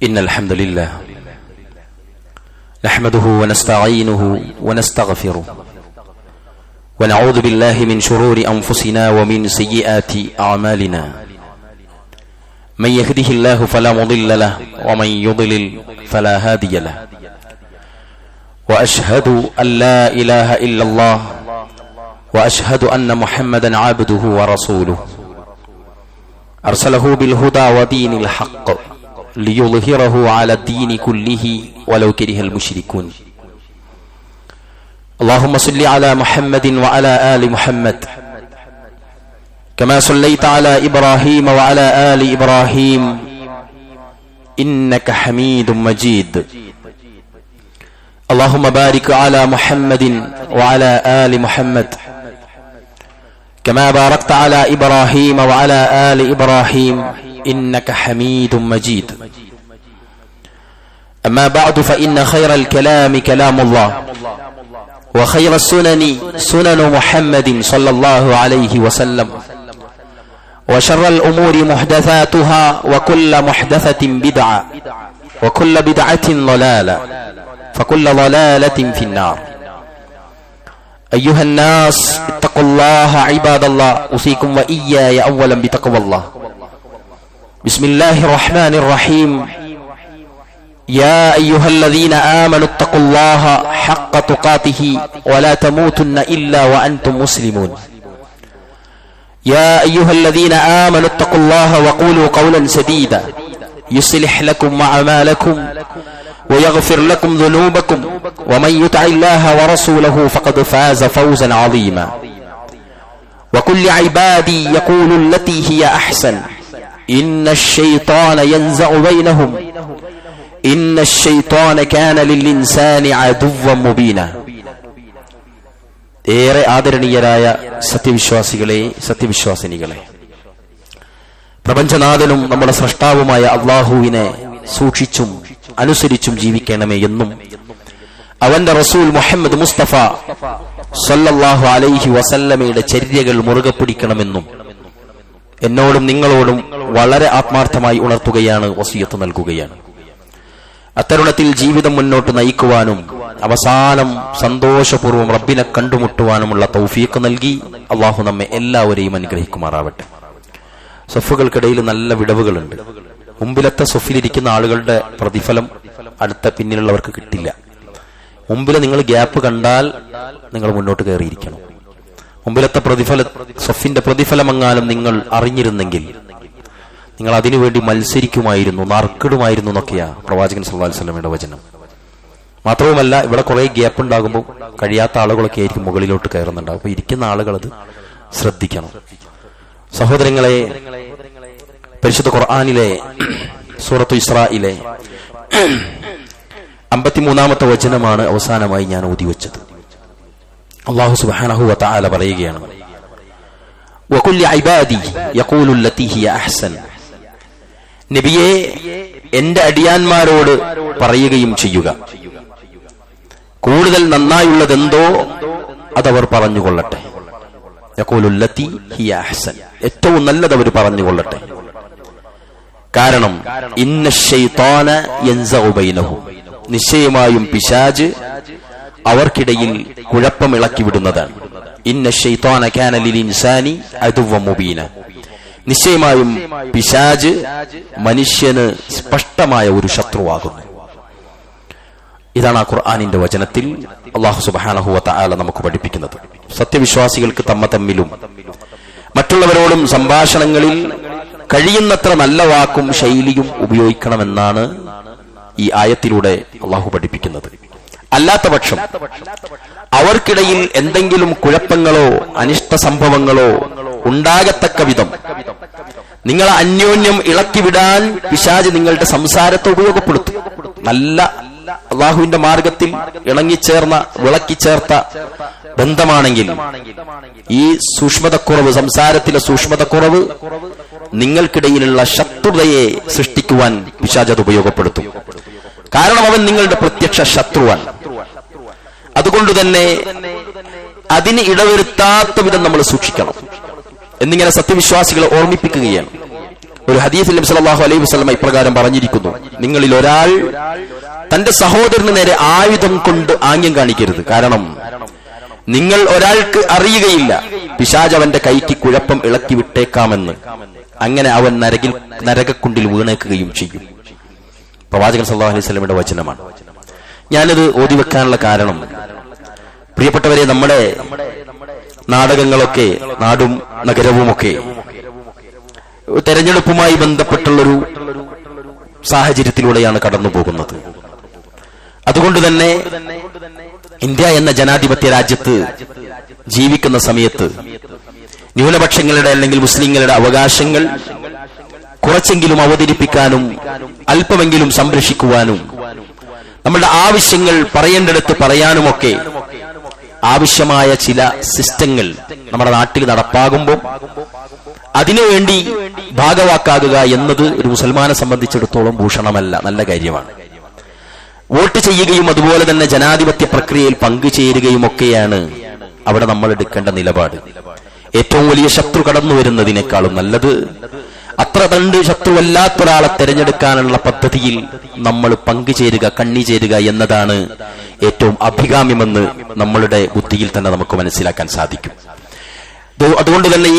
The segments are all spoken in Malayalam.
إن الحمد لله نحمده ونستعينه ونستغفره ونعوذ بالله من شرور أنفسنا ومن سيئات أعمالنا من يهده الله فلا مضل له ومن يضلل فلا هادي له وأشهد أن لا إله إلا الله وأشهد أن محمدا عبده ورسوله أرسله بالهدى ودين الحق ليظهره على الدين كله ولو كره المشركون اللهم صل على محمد وعلى آل محمد كما صليت على إبراهيم وعلى آل إبراهيم إنك حميد مجيد اللهم بارك على محمد وعلى آل محمد كما باركت على إبراهيم وعلى آل إبراهيم إنك حميد مجيد أما بعد فإن خير الكلام كلام الله وخير السنن سنن محمد صلى الله عليه وسلم وشر الأمور محدثاتها وكل محدثة بدعة وكل بدعة ضلالة فكل ضلالة في النار أيها الناس اتقوا الله عباد الله أوصيكم وإياي أولا بتقوى الله بسم الله الرحمن الرحيم يا أيها الذين آمنوا اتقوا الله حق تقاته ولا تموتن إلا وأنتم مسلمون يا أيها الذين آمنوا اتقوا الله وقولوا قولا سديدا يصلح لكم أعمالكم ويغفر لكم ذنوبكم ومن يطع الله ورسوله فقد فاز فوزا عظيما وكل عبادي يقول التي هي أحسن إن الشيطان ينزع بينهم إن الشيطان كان للإنسان عدوا مبينا ഏറെ ആദരണീയരായ സത്യവിശ്വാസികളെ, സത്യവിശ്വാസിനികളെ, പ്രപഞ്ചനാഥനും നമ്മുടെ സ്രഷ്ടാവുമായ അള്ളാഹുവിനെ സൂക്ഷിച്ചും അനുസരിച്ചും ജീവിക്കണമേ എന്നും അവന്റെ റസൂൽ മുഹമ്മദ് മുസ്തഫ സല്ലല്ലാഹു അലൈഹി വസല്ലമയുടെ ചര്യകൾ മുറുകെ പിടിക്കണമെന്നും എന്നോടും നിങ്ങളോടും വളരെ ആത്മാർത്ഥമായി ഉണർത്തുകയാണ്, വസിയത്ത് നൽകുകയാണ്. അത്തരുണത്തിൽ ജീവിതം മുന്നോട്ട് നയിക്കുവാനും അവസാനം സന്തോഷപൂർവ്വം റബ്ബിനെ കണ്ടുമുട്ടുവാനുമുള്ള തൗഫീഖ് നൽകി അള്ളാഹു നമ്മെ എല്ലാവരെയും അനുഗ്രഹിക്കുമാറാവട്ടെ. സഫുകൾക്കിടയിൽ നല്ല വിടവുകളുണ്ട്. മുമ്പിലത്തെ സൊഫിലിരിക്കുന്ന ആളുകളുടെ പ്രതിഫലം അടുത്ത പിന്നിലുള്ളവർക്ക് കിട്ടില്ല. മുമ്പിൽ നിങ്ങൾ ഗ്യാപ്പ് കണ്ടാൽ നിങ്ങൾ മുന്നോട്ട് കയറിയിരിക്കണം. മുമ്പിലത്തെ സൊഫിന്റെ പ്രതിഫലമെങ്ങാനും നിങ്ങൾ അറിഞ്ഞിരുന്നെങ്കിൽ നിങ്ങൾ അതിനുവേണ്ടി മത്സരിക്കുമായിരുന്നു, നറുക്കിടുമായിരുന്നു എന്നൊക്കെയാ പ്രവാചകൻ സല്ലല്ലാഹു അലൈഹി വസല്ലമയുടെ വചനം. മാത്രവുമല്ല, ഇവിടെ കുറെ ഗ്യാപ്പ് ഉണ്ടാകുമ്പോൾ കഴിയാത്ത ആളുകളൊക്കെ ആയിരിക്കും മുകളിലോട്ട് കയറുന്നുണ്ടാവും. അപ്പൊ ഇരിക്കുന്ന ആളുകൾ അത് ശ്രദ്ധിക്കണം. സഹോദരങ്ങളെ, പരിശുദ്ധ ഖുർആനിലെ സൂറത്തു ഇസ്രായിലെ 53-ാമത്തെ വചനമാണ് അവസാനമായി ഞാൻ ഓതിവെച്ചത്. അല്ലാഹു സുബ്ഹാനഹു വ തആല പറയുകയാണ്, വകുൽ ഇബാദി യഖൂലു ലത്തി ഹിയ അഹ്സൻ. നബിയെ, എന്റെ അടിയാന്മാരോട് പറയുകയും ചെയ്യുക, കൂടുതൽ നന്നായുള്ളതെന്തോ അതവർ പറഞ്ഞുകൊള്ളട്ടെ. യഖൂലു ലത്തി ഹിയ അഹ്സൻ, ഏറ്റവും നല്ലത് അവർ പറഞ്ഞുകൊള്ളട്ടെ. കാരണം ഇന്ന ശൈത്താന യൻസഉ ബൈനഹും, നിശ്ചയമായും പിശാച് അവർക്കിടയിൽ കുഴപ്പമിളക്കി വിടുന്നതാണ്. ഇന്ന ശൈത്താന കാന ലിൽഇൻസാനി അദുവ്വൻ മുബീന, നിശ്ചയമായും പിശാച് മനുഷ്യന് സ്പഷ്ടമായ ഒരു ശത്രുവാകുന്നു. ഇതാണ് ആ ഖുർആനിന്റെ വചനത്തിൽ അല്ലാഹു സുബ്ഹാനഹു വ തആല നമുക്ക് പഠിപ്പിക്കുന്നത്. സത്യവിശ്വാസികൾക്ക് തമ്മിലും മറ്റുള്ളവരോടും സംഭാഷണങ്ങളിൽ കഴിയുന്നത്ര നല്ല വാക്കും ശൈലിയും ഉപയോഗിക്കണമെന്നാണ് ഈ ആയത്തിലൂടെ അള്ളാഹു പഠിപ്പിക്കുന്നത്. അല്ലാത്ത പക്ഷം അവർക്കിടയിൽ എന്തെങ്കിലും കുഴപ്പങ്ങളോ അനിഷ്ട സംഭവങ്ങളോ ഉണ്ടാകത്തക്ക വിധം നിങ്ങളെ അന്യോന്യം ഇളക്കിവിടാൻ പിശാച് നിങ്ങളുടെ സംസാരത്തെ ഉപയോഗപ്പെടുത്തും. നല്ല അള്ളാഹുവിന്റെ മാർഗത്തിൽ ഇണങ്ങിച്ചേർന്ന വിളക്കിച്ചേർത്ത ബന്ധമാണെങ്കിൽ ഈ സൂക്ഷ്മതക്കുറവ്, സംസാരത്തിലെ സൂക്ഷ്മതക്കുറവ് നിങ്ങൾക്കിടയിലുള്ള ശത്രുതയെ സൃഷ്ടിക്കുവാൻ പിശാച് അത് ഉപയോഗപ്പെടുത്തും. കാരണം അവൻ നിങ്ങളുടെ പ്രത്യക്ഷ ശത്രുവാണ്. അതുകൊണ്ട് തന്നെ അതിന് ഇടവരുത്താത്ത വിധം നമ്മൾ സൂക്ഷിക്കണം എന്നിങ്ങനെ സത്യവിശ്വാസികളെ ഓർമ്മിപ്പിക്കുകയാണ്. ഒരു ഹദീസിൽ നബി സല്ലല്ലാഹു അലൈഹി വസല്ലം ഇപ്രകാരം പറഞ്ഞിരിക്കുന്നു, നിങ്ങളിൽ ഒരാൾ തന്റെ സഹോദരന് നേരെ ആയുധം കൊണ്ട് ആംഗ്യം കാണിക്കരുത്. കാരണം നിങ്ങൾ ഒരാൾക്ക് അറിയുകയില്ല, പിശാച് അവന്റെ കൈക്ക് കുഴപ്പം ഇളക്കി വിട്ടേക്കാമെന്ന്. അങ്ങനെ അവൻ നരകക്കുണ്ടിൽ വീണേക്കുകയും ചെയ്യും. പ്രവാചകൻ സല്ലല്ലാഹു അലൈഹി വസല്ലമയുടെ വചനമാണ്. ഞാനിത് ഓതി വെക്കാനുള്ള കാരണം, പ്രിയപ്പെട്ടവരെ, നമ്മുടെ നാടകങ്ങളൊക്കെ, നാടും നഗരവുമൊക്കെ തെരഞ്ഞെടുപ്പുമായി ബന്ധപ്പെട്ടുള്ളൊരു സാഹചര്യത്തിലൂടെയാണ് കടന്നു പോകുന്നത്. അതുകൊണ്ട് തന്നെ ഇന്ത്യ എന്ന ജനാധിപത്യ രാജ്യത്ത് ജീവിക്കുന്ന സമയത്ത് ന്യൂനപക്ഷങ്ങളുടെ അല്ലെങ്കിൽ മുസ്ലിങ്ങളുടെ അവകാശങ്ങൾ കുറച്ചെങ്കിലും അവതരിപ്പിക്കാനും അല്പമെങ്കിലും സംരക്ഷിക്കുവാനും നമ്മളുടെ ആവശ്യങ്ങൾ പറയേണ്ടടുത്ത് പറയാനുമൊക്കെ ആവശ്യമായ ചില സിസ്റ്റങ്ങൾ നമ്മുടെ നാട്ടിൽ നടപ്പാകുമ്പോൾ അതിനുവേണ്ടി ഭാഗവാക്കാകുക എന്നത് ഒരു മുസൽമാനെ സംബന്ധിച്ചിടത്തോളം ഭൂഷണമല്ല, നല്ല കാര്യമാണ്. വോട്ട് ചെയ്യുകയും അതുപോലെ തന്നെ ജനാധിപത്യ പ്രക്രിയയിൽ പങ്കുചേരുകയും ഒക്കെയാണ് അവിടെ നമ്മൾ എടുക്കേണ്ട നിലപാട്. ഏറ്റവും വലിയ ശത്രു കടന്നു വരുന്നതിനേക്കാളും നല്ലത് അത്ര കണ്ട് ശത്രുവല്ലാത്തൊരാളെ തെരഞ്ഞെടുക്കാനുള്ള പദ്ധതിയിൽ നമ്മൾ പങ്കുചേരുക, കണ്ണിചേരുക എന്നതാണ് ഏറ്റവും അഭികാമ്യമെന്ന് നമ്മളുടെ ബുദ്ധിയിൽ തന്നെ നമുക്ക് മനസ്സിലാക്കാൻ സാധിക്കും. അതുകൊണ്ട് തന്നെ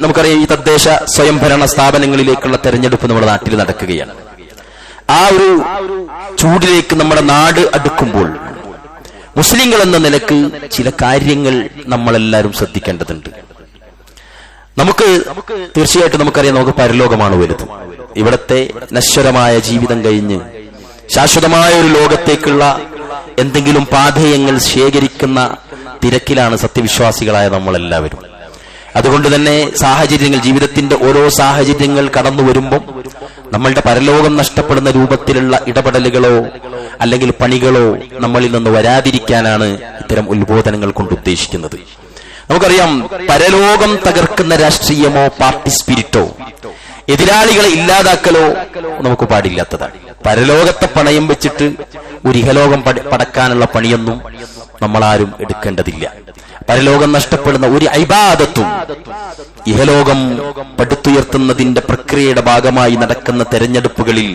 നമുക്കറിയാം, ഈ തദ്ദേശ സ്വയംഭരണ സ്ഥാപനങ്ങളിലേക്കുള്ള തെരഞ്ഞെടുപ്പ് നമ്മുടെ നാട്ടിൽ നടക്കുകയാണ്. ആ ഒരു ചൂടിലേക്ക് നമ്മുടെ നാട് അടുക്കുമ്പോൾ മുസ്ലിങ്ങൾ എന്ന നിലക്ക് ചില കാര്യങ്ങൾ നമ്മളെല്ലാവരും ശ്രദ്ധിക്കേണ്ടതുണ്ട്. നമുക്ക് തീർച്ചയായിട്ടും നമുക്കറിയാം, നമുക്ക് പരലോകമാണ് വലുത്. ഇവിടത്തെ നശ്വരമായ ജീവിതം കഴിഞ്ഞ് ശാശ്വതമായ ഒരു ലോകത്തേക്കുള്ള എന്തെങ്കിലും പാഥേയങ്ങൾ ശേഖരിക്കുന്ന തിരക്കിലാണ് സത്യവിശ്വാസികളായ നമ്മളെല്ലാവരും. അതുകൊണ്ട് തന്നെ സാഹചര്യങ്ങൾ, ജീവിതത്തിന്റെ ഓരോ സാഹചര്യങ്ങൾ കടന്നു വരുമ്പോൾ നമ്മളുടെ പരലോകം നഷ്ടപ്പെടുന്ന രൂപത്തിലുള്ള ഇടപെടലുകളോ അല്ലെങ്കിൽ പണികളോ നമ്മളിൽ നിന്ന് വരാതിരിക്കാനാണ് ഇത്തരം ഉത്ബോധനങ്ങൾ കൊണ്ട് ഉദ്ദേശിക്കുന്നത്. നമുക്കറിയാം, പരലോകം തകർക്കുന്ന രാഷ്ട്രീയമോ പാർട്ടി സ്പിരിറ്റോ എതിരാളികളെ ഇല്ലാതാക്കലോ നമുക്ക് പാടില്ലാത്തതാണ്. പരലോകത്തെ പണയം വെച്ചിട്ട് ഒരു ഇഹലോകം പടക്കാനുള്ള പണിയൊന്നും നമ്മളാരും എടുക്കേണ്ടതില്ല. പരലോകം നഷ്ടപ്പെടുന്ന ഒരു ഇബാദത്തും ഇഹലോകം പടുത്തുയർത്തുന്നതിന്റെ പ്രക്രിയയുടെ ഭാഗമായി നടക്കുന്ന തെരഞ്ഞെടുപ്പുകളിൽ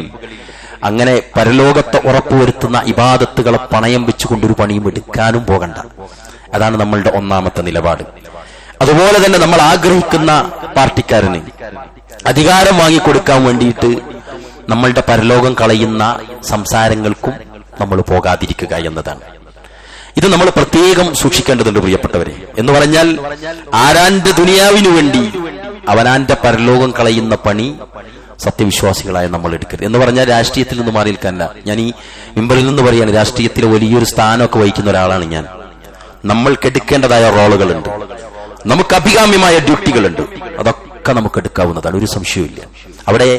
അങ്ങനെ പരലോകത്തെ ഉറപ്പുവരുത്തുന്ന ഇബാദത്തുകളെ പണയം വെച്ചുകൊണ്ടൊരു പണിയും എടുക്കാനും പോകണ്ട. അതാണ് നമ്മളുടെ ഒന്നാമത്തെ നിലപാട്. അതുപോലെ തന്നെ നമ്മൾ ആഗ്രഹിക്കുന്ന പാർട്ടിക്കാരന് അധികാരം വാങ്ങിക്കൊടുക്കാൻ വേണ്ടിയിട്ട് നമ്മളുടെ പരലോകം കളയുന്ന സംസാരങ്ങൾക്കും നമ്മൾ പോകാതിരിക്കുക എന്നതാണ്. ഇത് നമ്മൾ പ്രത്യേകം സൂക്ഷിക്കേണ്ടതുണ്ട് പ്രിയപ്പെട്ടവരെ. എന്ന് പറഞ്ഞാൽ ആരാന്റെ ദുനിയാവിനു വേണ്ടി അവനാന്റെ പരലോകം കളയുന്ന പണി സത്യവിശ്വാസികളായ നമ്മൾ എടുക്കരുത്. എന്ന് പറഞ്ഞാൽ രാഷ്ട്രീയത്തിൽ നിന്ന് മാറി നിൽക്കാനല്ല. ഞാൻ ഈ മിമ്പറിൽ നിന്ന് പറയാണ്, രാഷ്ട്രീയത്തിലെ വലിയൊരു സ്ഥാനമൊക്കെ വഹിക്കുന്ന ഒരാളാണ് ഞാൻ. നമ്മൾക്ക് എടുക്കേണ്ടതായ റോളുകളുണ്ട്, നമുക്ക് അഭികാമ്യമായ ഡ്യൂട്ടികളുണ്ട്. അതൊക്കെ നമുക്ക് എടുക്കാവുന്നതാണ്, ഒരു സംശയവുമില്ല. അവിടെ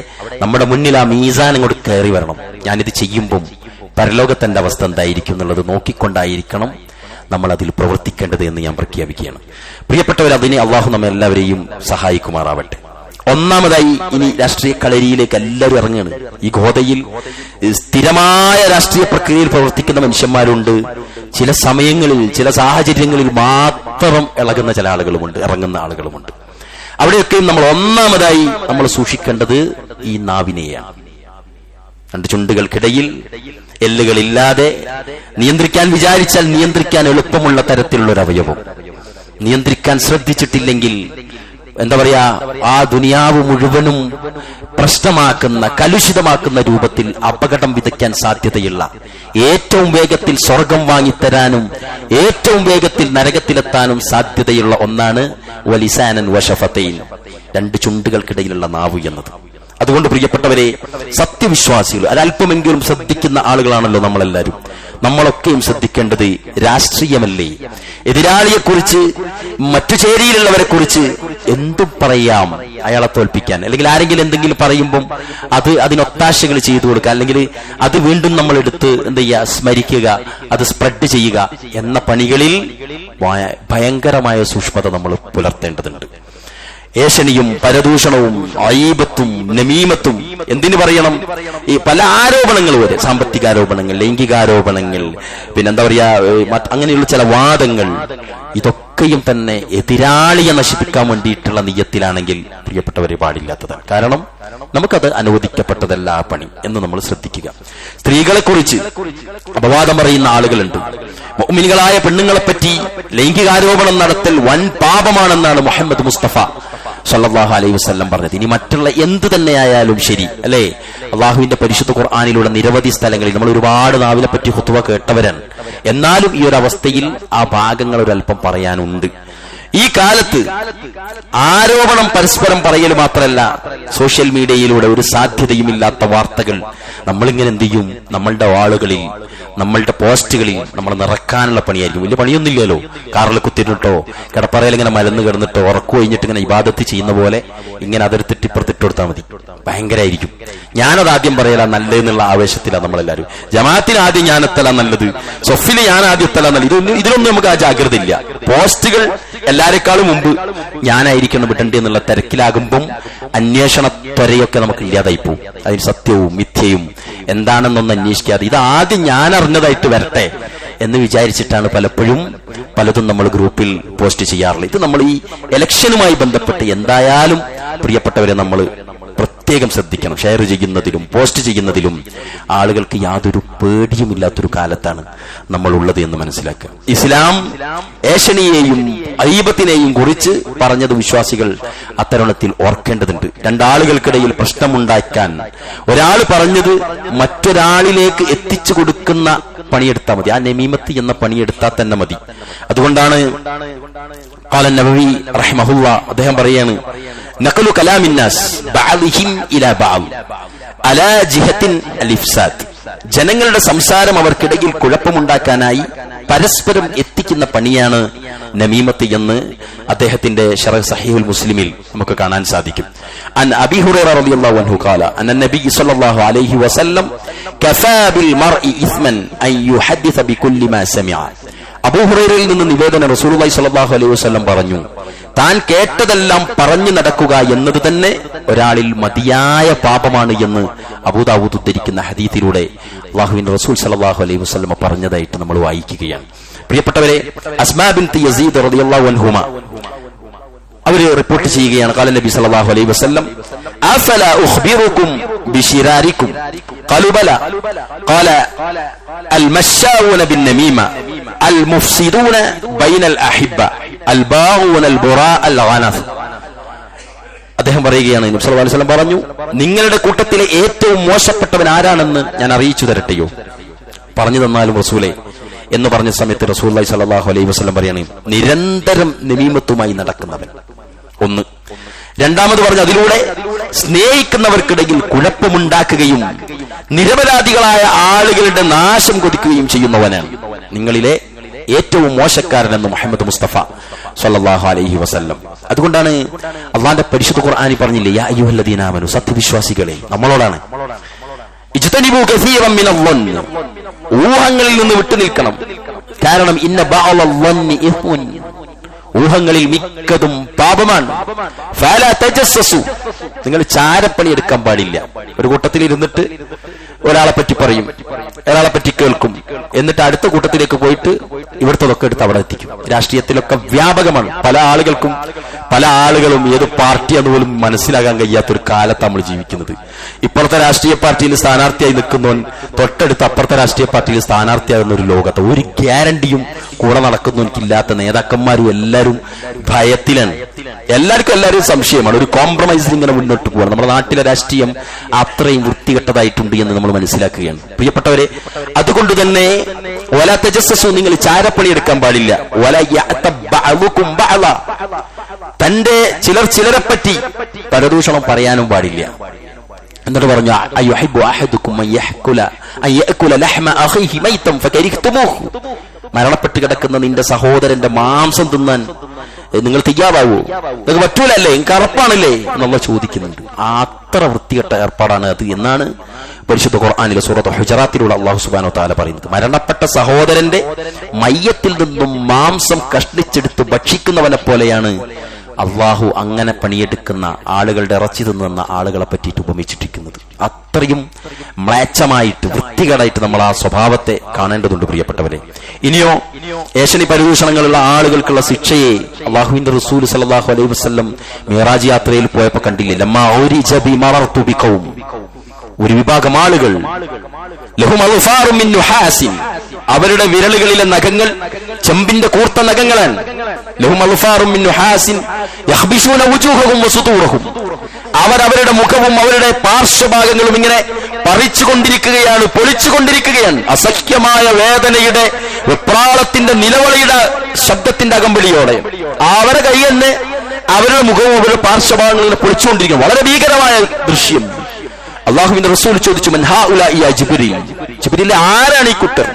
നമ്മുടെ മുന്നിൽ ആ മീസാൻ അങ്ങോട്ട് കയറി വരണം. ഞാനിത് ചെയ്യുമ്പം പരലോകത്തിന്റെ അവസ്ഥ എന്തായിരിക്കും എന്നുള്ളത് നോക്കിക്കൊണ്ടായിരിക്കണം നമ്മൾ അതിൽ പ്രവർത്തിക്കേണ്ടത് എന്ന് ഞാൻ പ്രഖ്യാപിക്കുകയാണ്. പ്രിയപ്പെട്ടവർ, അതിനെ അള്ളാഹു നമ്മെ എല്ലാവരെയും സഹായിക്കുമാറാവട്ടെ. ഒന്നാമതായി, ഇനി രാഷ്ട്രീയ കളരിയിലേക്ക് എല്ലാവരും ഇറങ്ങുകയാണ്. ഈ ഗോതയിൽ സ്ഥിരമായ രാഷ്ട്രീയ പ്രക്രിയയിൽ പ്രവർത്തിക്കുന്ന മനുഷ്യന്മാരുണ്ട്. ചില സമയങ്ങളിൽ, ചില സാഹചര്യങ്ങളിൽ മാത്രം ഇളകുന്ന ചില ആളുകളുമുണ്ട്, ഇറങ്ങുന്ന ആളുകളുമുണ്ട്. അവിടെയൊക്കെയും നമ്മൾ ഒന്നാമതായി നമ്മൾ സൂക്ഷിക്കേണ്ടത് ഈ നാവിനെയാണ്. രണ്ട് ചുണ്ടുകൾക്കിടയിൽ എല്ലുകളില്ലാതെ നിയന്ത്രിക്കാൻ വിചാരിച്ചാൽ നിയന്ത്രിക്കാൻ എളുപ്പമുള്ള തരത്തിലുള്ള ഒരു അവയവം നിയന്ത്രിക്കാൻ ശ്രദ്ധിച്ചിട്ടില്ലെങ്കിൽ എന്താ പറയാ, ആ ദുനിയാവ് മുഴുവനും പ്രശ്നമാക്കുന്ന, കലുഷിതമാക്കുന്ന രൂപത്തിൽ അപകടം വിതയ്ക്കാൻ സാധ്യതയുള്ള, ഏറ്റവും വേഗത്തിൽ സ്വർഗം വാങ്ങിത്തരാനും ഏറ്റവും വേഗത്തിൽ നരകത്തിലെത്താനും സാധ്യതയുള്ള ഒന്നാണ് വലിസാനൻ വശഫതൈൻ, രണ്ട് ചുണ്ടുകൾക്കിടയിലുള്ള നാവ് എന്നത്. അതുകൊണ്ട് പ്രിയപ്പെട്ടവരെ, സത്യവിശ്വാസികൾ ഒരല്പമെങ്കിലും ശ്രദ്ധിക്കുന്ന ആളുകളാണല്ലോ നമ്മളെല്ലാവരും. നമ്മളൊക്കെയും ശ്രദ്ധിക്കേണ്ടത് രാഷ്ട്രീയമല്ലേ. എതിരാളിയെക്കുറിച്ച്, മറ്റു ചേരിയിലുള്ളവരെ കുറിച്ച് എന്തും പറയാം അയാളെ തോൽപ്പിക്കാൻ, അല്ലെങ്കിൽ ആരെങ്കിലും എന്തെങ്കിലും പറയുമ്പം അതിനൊത്താശകൾ ചെയ്തു കൊടുക്കുക, അല്ലെങ്കിൽ അത് വീണ്ടും നമ്മൾ എടുത്ത് എന്ത് ചെയ്യുക, സ്മരിക്കുക, അത് സ്പ്രെഡ് ചെയ്യുക എന്ന പണികളിൽ ഭയങ്കരമായ സൂക്ഷ്മത നമ്മൾ പുലർത്തേണ്ടതുണ്ട്. ഏഷണിയും പരദൂഷണവും അയീബത്തും നമീമത്തും, എന്തിനു പറയണം, ഈ പല ആരോപണങ്ങൾ വരെ, സാമ്പത്തിക ആരോപണങ്ങൾ, ലൈംഗികാരോപണങ്ങൾ, പിന്നെന്താ പറയാ, അങ്ങനെയുള്ള ചില വാദങ്ങൾ, ഇതൊക്കെ ഇതൊക്കെയും തന്നെ എതിരാളിയെ നശിപ്പിക്കാൻ വേണ്ടിയിട്ടുള്ള നിയ്യത്തിലാണെങ്കിൽ പ്രിയപ്പെട്ടവരെ പാടില്ലാത്തതാണ്. കാരണം നമുക്കത് അനുവദിക്കപ്പെട്ടതല്ല ആ പണി എന്ന് നമ്മൾ ശ്രദ്ധിക്കുക. സ്ത്രീകളെ കുറിച്ച് അപവാദം പറയുന്ന ആളുകളുണ്ട്. മുഅ്മിനുകളായ പെണ്ണുങ്ങളെ പറ്റി ലൈംഗികാരോപണം നടത്തൽ വൻ പാപമാണെന്നാണ് മുഹമ്മദ് മുസ്തഫ സല്ലല്ലാഹു അലൈഹി വസല്ലം പറഞ്ഞത്. ഇനി മറ്റുള്ള എന്ത് തന്നെയായാലും ശരി, അല്ലേ? അള്ളാഹുവിന്റെ പരിശുദ്ധ ഖുർആനിലുള്ള നിരവധി സ്ഥലങ്ങളിൽ നമ്മൾ ഒരുപാട് നാവിനെ പറ്റി ഖുത്വ കേട്ടവരാണ്. എന്നാലും ഈ ഒരു അവസ്ഥയിൽ ആ ഭാഗങ്ങൾ ഒരല്പം പറയാനുണ്ട്. ഈ കാലത്ത് ആരോപണം പരസ്പരം പറയൽ മാത്രമല്ല, സോഷ്യൽ മീഡിയയിലൂടെ ഒരു സാധ്യതയുമില്ലാത്ത വാർത്തകൾ നമ്മളിങ്ങനെ എന്ത് ചെയ്യും, നമ്മളുടെ വാളുകളിൽ, നമ്മളുടെ പോസ്റ്റുകളിൽ നമ്മൾ നിറക്കാനുള്ള പണിയായിരിക്കും. വലിയ പണിയൊന്നുമില്ലല്ലോ. കാറിൽ കുത്തിട്ടോ കിടപ്പറയിൽ ഇങ്ങനെ മലന്ന് കിടന്നിട്ടോ ഉറക്കു കഴിഞ്ഞിട്ട് ഇങ്ങനെ ഇബാദത്ത് ചെയ്യുന്ന പോലെ ഇങ്ങനെ അതെടുത്തിട്ട് ഇപ്പുറത്തിട്ട് കൊടുത്താൽ മതി. ഭയങ്കരമായിരിക്കും. ഞാനത് ആദ്യം പറയലാ നല്ലതെന്നുള്ള ആവേശത്തിലാണ് നമ്മളെല്ലാവരും. ജമാഅത്തിന് ആദ്യം ഞാൻ എത്തലാ നല്ലത്, സൊഫില് ഞാൻ ആദ്യം എത്തലാ നല്ലത്. ഇതിലൊന്നും നമുക്ക് ആ ജാഗ്രത ഇല്ല. പോസ്റ്റുകൾ എല്ലാരെക്കാളും മുമ്പ് ഞാനായിരിക്കണം വിടണ്ടേ എന്നുള്ള തിരക്കിലാകുമ്പം അന്വേഷണ ത്വരയൊക്കെ നമുക്ക് ഇല്ലാതായി പോകും. അതിന് സത്യവും മിഥ്യയും എന്താണെന്നൊന്ന് അന്വേഷിക്കാതെ ഇത് ആദ്യം ഞാൻ അറിഞ്ഞതായിട്ട് വരട്ടെ എന്ന് വിചാരിച്ചിട്ടാണ് പലതും നമ്മൾ ഗ്രൂപ്പിൽ പോസ്റ്റ് ചെയ്യാറുള്ളത്. ഇത് നമ്മൾ ഈ ഇലക്ഷനുമായി ബന്ധപ്പെട്ട് എന്തായാലും പ്രിയപ്പെട്ടവരെ നമ്മൾ പ്രത്യേകം ശ്രദ്ധിക്കണം. ഷെയർ ചെയ്യുന്നതിലും പോസ്റ്റ് ചെയ്യുന്നതിലും ആളുകൾക്ക് യാതൊരു പേടിയുമില്ലാത്തൊരു കാലത്താണ് നമ്മൾ ഉള്ളത് എന്ന് മനസ്സിലാക്കുക. ഇസ്ലാം ഏഷണിയെയും അയ്യബത്തിനെയും കുറിച്ച് പറഞ്ഞത് വിശ്വാസികൾ അത്തരുണത്തിൽ ഓർക്കേണ്ടതുണ്ട്. രണ്ടാളുകൾക്കിടയിൽ പ്രശ്നമുണ്ടാക്കാൻ ഒരാൾ പറഞ്ഞത് മറ്റൊരാളിലേക്ക് എത്തിച്ചു കൊടുക്കുന്ന പണിയെടുത്താൽ മതി. ആ നമീമത്ത് എന്ന പണിയെടുത്താൽ തന്നെ മതി. അതുകൊണ്ടാണ് ഖാല നബവി റഹിമഹുല്ലാ അദ്ദേഹം പറയാണ്, നഖലു കലാമിന്നാസ് ബഅദിഹിം ഇലാ ബഅദ് അലാ ജിഹത്തിൻ അൽ-ഇഫ്സാദ്. ജനങ്ങളുടെ സംസാരം അവർക്കിടയിൽ കുഴപ്പമുണ്ടാക്കാനായി പരസ്പരം എത്തിക്കുന്ന പണിയാണ് നമീമത്ത് എന്ന് അദ്ദേഹത്തിന്റെ ശറഹ് സഹീഹുൽ മുസ്ലിമിൽ നമുക്ക് കാണാൻ സാധിക്കും. അൻ അബീ ഹുറൈറ റളിയല്ലാഹു അൻഹു ഖാല അന്ന നബി സ്വല്ലല്ലാഹു അലൈഹി വസല്ലം കഫാ ബിൽ മർഇ ഇസ്മൻ അൻ യുഹദ്ദിസ ബികുല്ലി മാ സമിഅ. അബൂ ഹുറൈറയിൽ നിന്ന് നിവേദനം റസൂലുള്ളാഹി സ്വല്ലല്ലാഹു അലൈഹി വസല്ലം പറഞ്ഞു, താൻ കേട്ടതെല്ലാം പറഞ്ഞു നടക്കുക എന്നത് തന്നെ ഒരാളിൽ മതിയായ പാപമാണ് എന്ന് അബൂദാവൂദ് ഉദ്ധരിക്കുന്ന ഹദീസിലൂടെ അല്ലാഹുവിന്റെ റസൂൽ സ്വല്ലല്ലാഹു അലൈഹി വസല്ലം പറഞ്ഞതായിട്ട് നമ്മൾ വായിക്കുകയാണ്. പ്രിയപ്പെട്ടവരെ, അസ്മാ ബിൻത് യസീദ് റളിയല്ലാഹു അൻഹുമ അവര് റിപ്പോർട്ട് ചെയ്യുകയാണ്, ഖാല നബി സല്ലല്ലാഹു അലൈഹി വസല്ലം അഫലാ ഉഖ്ബിറുകും ബിശിറാരികും ഖാലു ബല ഖാല المشاؤون بالنميمة المفسدون بين الأحبة الباغون البراء الغنث. അദ്ദേഹം പറയുകയാണ്, നബി സല്ലല്ലാഹു അലൈഹി വസല്ലം പറഞ്ഞു, നിങ്ങളുടെ കൂട്ടത്തിലെ ഏറ്റവും മോശപ്പെട്ടവൻ ആരാണെന്ന് ഞാൻ അറിയിച്ചു തരട്ടെയോ? പറഞ്ഞു തന്നാലും റസൂലേ എന്ന് പറഞ്ഞ സമയത്ത് റസൂലുള്ളാഹി സ്വല്ലല്ലാഹു അലൈഹി വസല്ലം പറയാണ്, നിരന്തരം നമീമത്തുമായി നടക്കുന്നവൻ. ഒന്ന്. രണ്ടാമത് പറഞ്ഞു, അതിലൂടെ സ്നേഹിക്കുന്നവർക്കിടയിൽ കുഴപ്പമുണ്ടാക്കുകയും നിരപരാധികളായ ആളുകളുടെ നാശം കൊതിക്കുകയും ചെയ്യുന്നവനാണ് നിങ്ങളിലെ ഏറ്റവും മോശക്കാരനെന്ന് മുഹമ്മദ് മുസ്തഫ സ്വല്ലല്ലാഹു അലൈഹി വസല്ലം. അതുകൊണ്ടാണ് അള്ളാന്റെ പരിശുദ്ധ ഖുർആനിൽ പറഞ്ഞില്ലേ, യാ അയ്യുഹല്ലദീന ആമനു, സത്യവിശ്വാസികളെ, നമ്മളോടാണ്, ഇജ്തനിബു കസീറൻ മിനൽ-ളന്നി, ഊഹങ്ങളിൽ നിന്ന് വിട്ടുനിൽക്കണം. കാരണം ഇന്ന ബഅദൽ-ളന്നി ഇസ്മുൻ, ഊഹങ്ങളിൽ മിക്കതും പാപമാണ്. ഫലാ തജസ്സസു, നിങ്ങൾ ചാരപ്പണി എടുക്കാൻ പാടില്ല. ഒരു കൂട്ടത്തിൽ ഇരുന്നിട്ട് ഒരാളെ പറ്റി പറയും, ഒരാളെ പറ്റി കേൾക്കും, എന്നിട്ട് അടുത്ത കൂട്ടത്തിലേക്ക് പോയിട്ട് ഇവിടുത്തതൊക്കെ എടുത്ത് അവിടെ എത്തിക്കും. രാഷ്ട്രീയത്തിലൊക്കെ വ്യാപകമാണ്. പല ആളുകളും ഏത് പാർട്ടിയാന്ന് പോലും മനസ്സിലാകാൻ കഴിയാത്തൊരു കാലത്ത് നമ്മൾ ജീവിക്കുന്നത്. ഇപ്പുറത്തെ രാഷ്ട്രീയ പാർട്ടിയിൽ സ്ഥാനാർത്ഥിയായി നിൽക്കുന്നവൻ തൊട്ടടുത്ത് അപ്പുറത്തെ രാഷ്ട്രീയ പാർട്ടിയിൽ സ്ഥാനാർത്ഥിയാകുന്ന ഒരു ലോകത്ത് ഒരു ഗ്യാരണ്ടിയും കൂടെ നടക്കുന്നവനിക്കില്ലാത്ത നേതാക്കന്മാരും എല്ലാവരും ഭയത്തിലാണ്. എല്ലാവരും സംശയമാണ്. ഒരു കോംപ്രമൈസിൽ ഇങ്ങനെ മുന്നോട്ട് പോകണം. നമ്മുടെ നാട്ടിലെ രാഷ്ട്രീയം അത്രയും വൃത്തികെട്ടതായിട്ടുണ്ട് എന്ന് നമ്മൾ മനസ്സിലാക്കുകയാണ്. പ്രിയപ്പെട്ടവരെ, അതുകൊണ്ട് തന്നെ വലാ തജസ്സസു, നിങ്ങൾ ചാരപ്പണി എടുക്കാൻ പാടില്ല. വലാ യഅതബ ബഅദുകും ബഅദ, തന്റെ ചിലരെ പറ്റി പരദൂഷണം പറയാനും പാടില്ല. എന്നിട്ട് പറഞ്ഞു, അയ്യുഹിബ്ബു അഹദുകും അൻ യഅകുല ലഹ്മ അഖീഹി മൈതൻ ഫകരിഹ്തുമൂഹു, മരണപ്പെട്ട് കിടക്കുന്ന നിന്റെ സഹോദരന്റെ മാംസം തിന്നാൻ നിങ്ങൾ തയ്യാറാവോ? നിങ്ങൾക്ക് പറ്റൂലല്ലേ, നിങ്ങൾക്ക് അറപ്പാണല്ലേ എന്നുള്ള ചോദിക്കുന്നുണ്ട്. അത്ര വൃത്തികെട്ട ഏർപ്പാടാണ് അത് എന്നാണ് പരിശുദ്ധ ഖുർആനിലെ സൂറത്ത് ഹുജറാത്തിലൂടെ അല്ലാഹു സുബ്ഹാനഹു വ തആല പറയുന്നത്. മരണപ്പെട്ട സഹോദരന്റെ മയ്യത്തിൽ നിന്നും മാംസം കഷ്ണിച്ചെടുത്ത് ഭക്ഷിക്കുന്നവനെ പോലെയാണ് അള്ളാഹു അങ്ങനെ പണിയെടുക്കുന്ന ആളുകളുടെ ഇറച്ചി തിന്നുന്ന ആളുകളെ പറ്റിയിട്ട് ഉപമിച്ചിട്ടിരിക്കുന്നത്. അത്രയും മ്ലേച്ഛമായിട്ട് വൃത്തികേടായിട്ട് നമ്മൾ ആ സ്വഭാവത്തെ കാണേണ്ടതുണ്ട് പ്രിയപ്പെട്ടവരെ. ഇനിയോ ഏഷണി പരദൂഷണങ്ങളുള്ള ആളുകൾക്കുള്ള ശിക്ഷയെ അള്ളാഹുവിന്റെ റസൂൽ സല്ലല്ലാഹു അലൈഹി വസല്ലം മിറാജ് യാത്രയിൽ പോയപ്പോ കണ്ടില്ലേ? ലമ്മാ ഉരിജ ബിമറർതു ബിഖൗം, ഒരു വിഭാഗം ആളുകൾ ലഹും അൽഫാറു മിൻ നുഹാസിൻ, അവരുടെ വിരലുകളിലെ നഖങ്ങൾ ചെമ്പിന്റെ കൂർത്ത നഖങ്ങളാണ്. ലഹും അൽഫാറു മിൻ നുഹാസിൻ യഖ്ബിശൂന വുജൂഹഹും വസുതൂറഹും, അവരവരുടെ മുഖവും അവരുടെ പാർശ്വഭാഗങ്ങളും ഇങ്ങനെ പറിച്ചുകൊണ്ടിരിക്കുകയാണ്, പൊളിച്ചുകൊണ്ടിരിക്കുകയാണ്. അസഖ്യമായ വേദനയുടെ വെപ്രാളത്തിന്റെ നിലവിളിയുടെ ശബ്ദത്തിന്റെ അകമ്പടിയോടെ അവരുടെ കൈ തന്നെ അവരുടെ മുഖവും അവരുടെ പാർശ്വഭാഗങ്ങളും പൊളിച്ചുകൊണ്ടിരിക്കുന്നു. വളരെ ഭീകരമായ ദൃശ്യം. അള്ളാഹുവിന്റെ റസൂൽ ചോദിച്ചു, മൻ ഹൗലാഇ യാ ജിബ്രീൽ, ജിബ്രീൽ ആരാണ് ഈ കൂട്ടർ?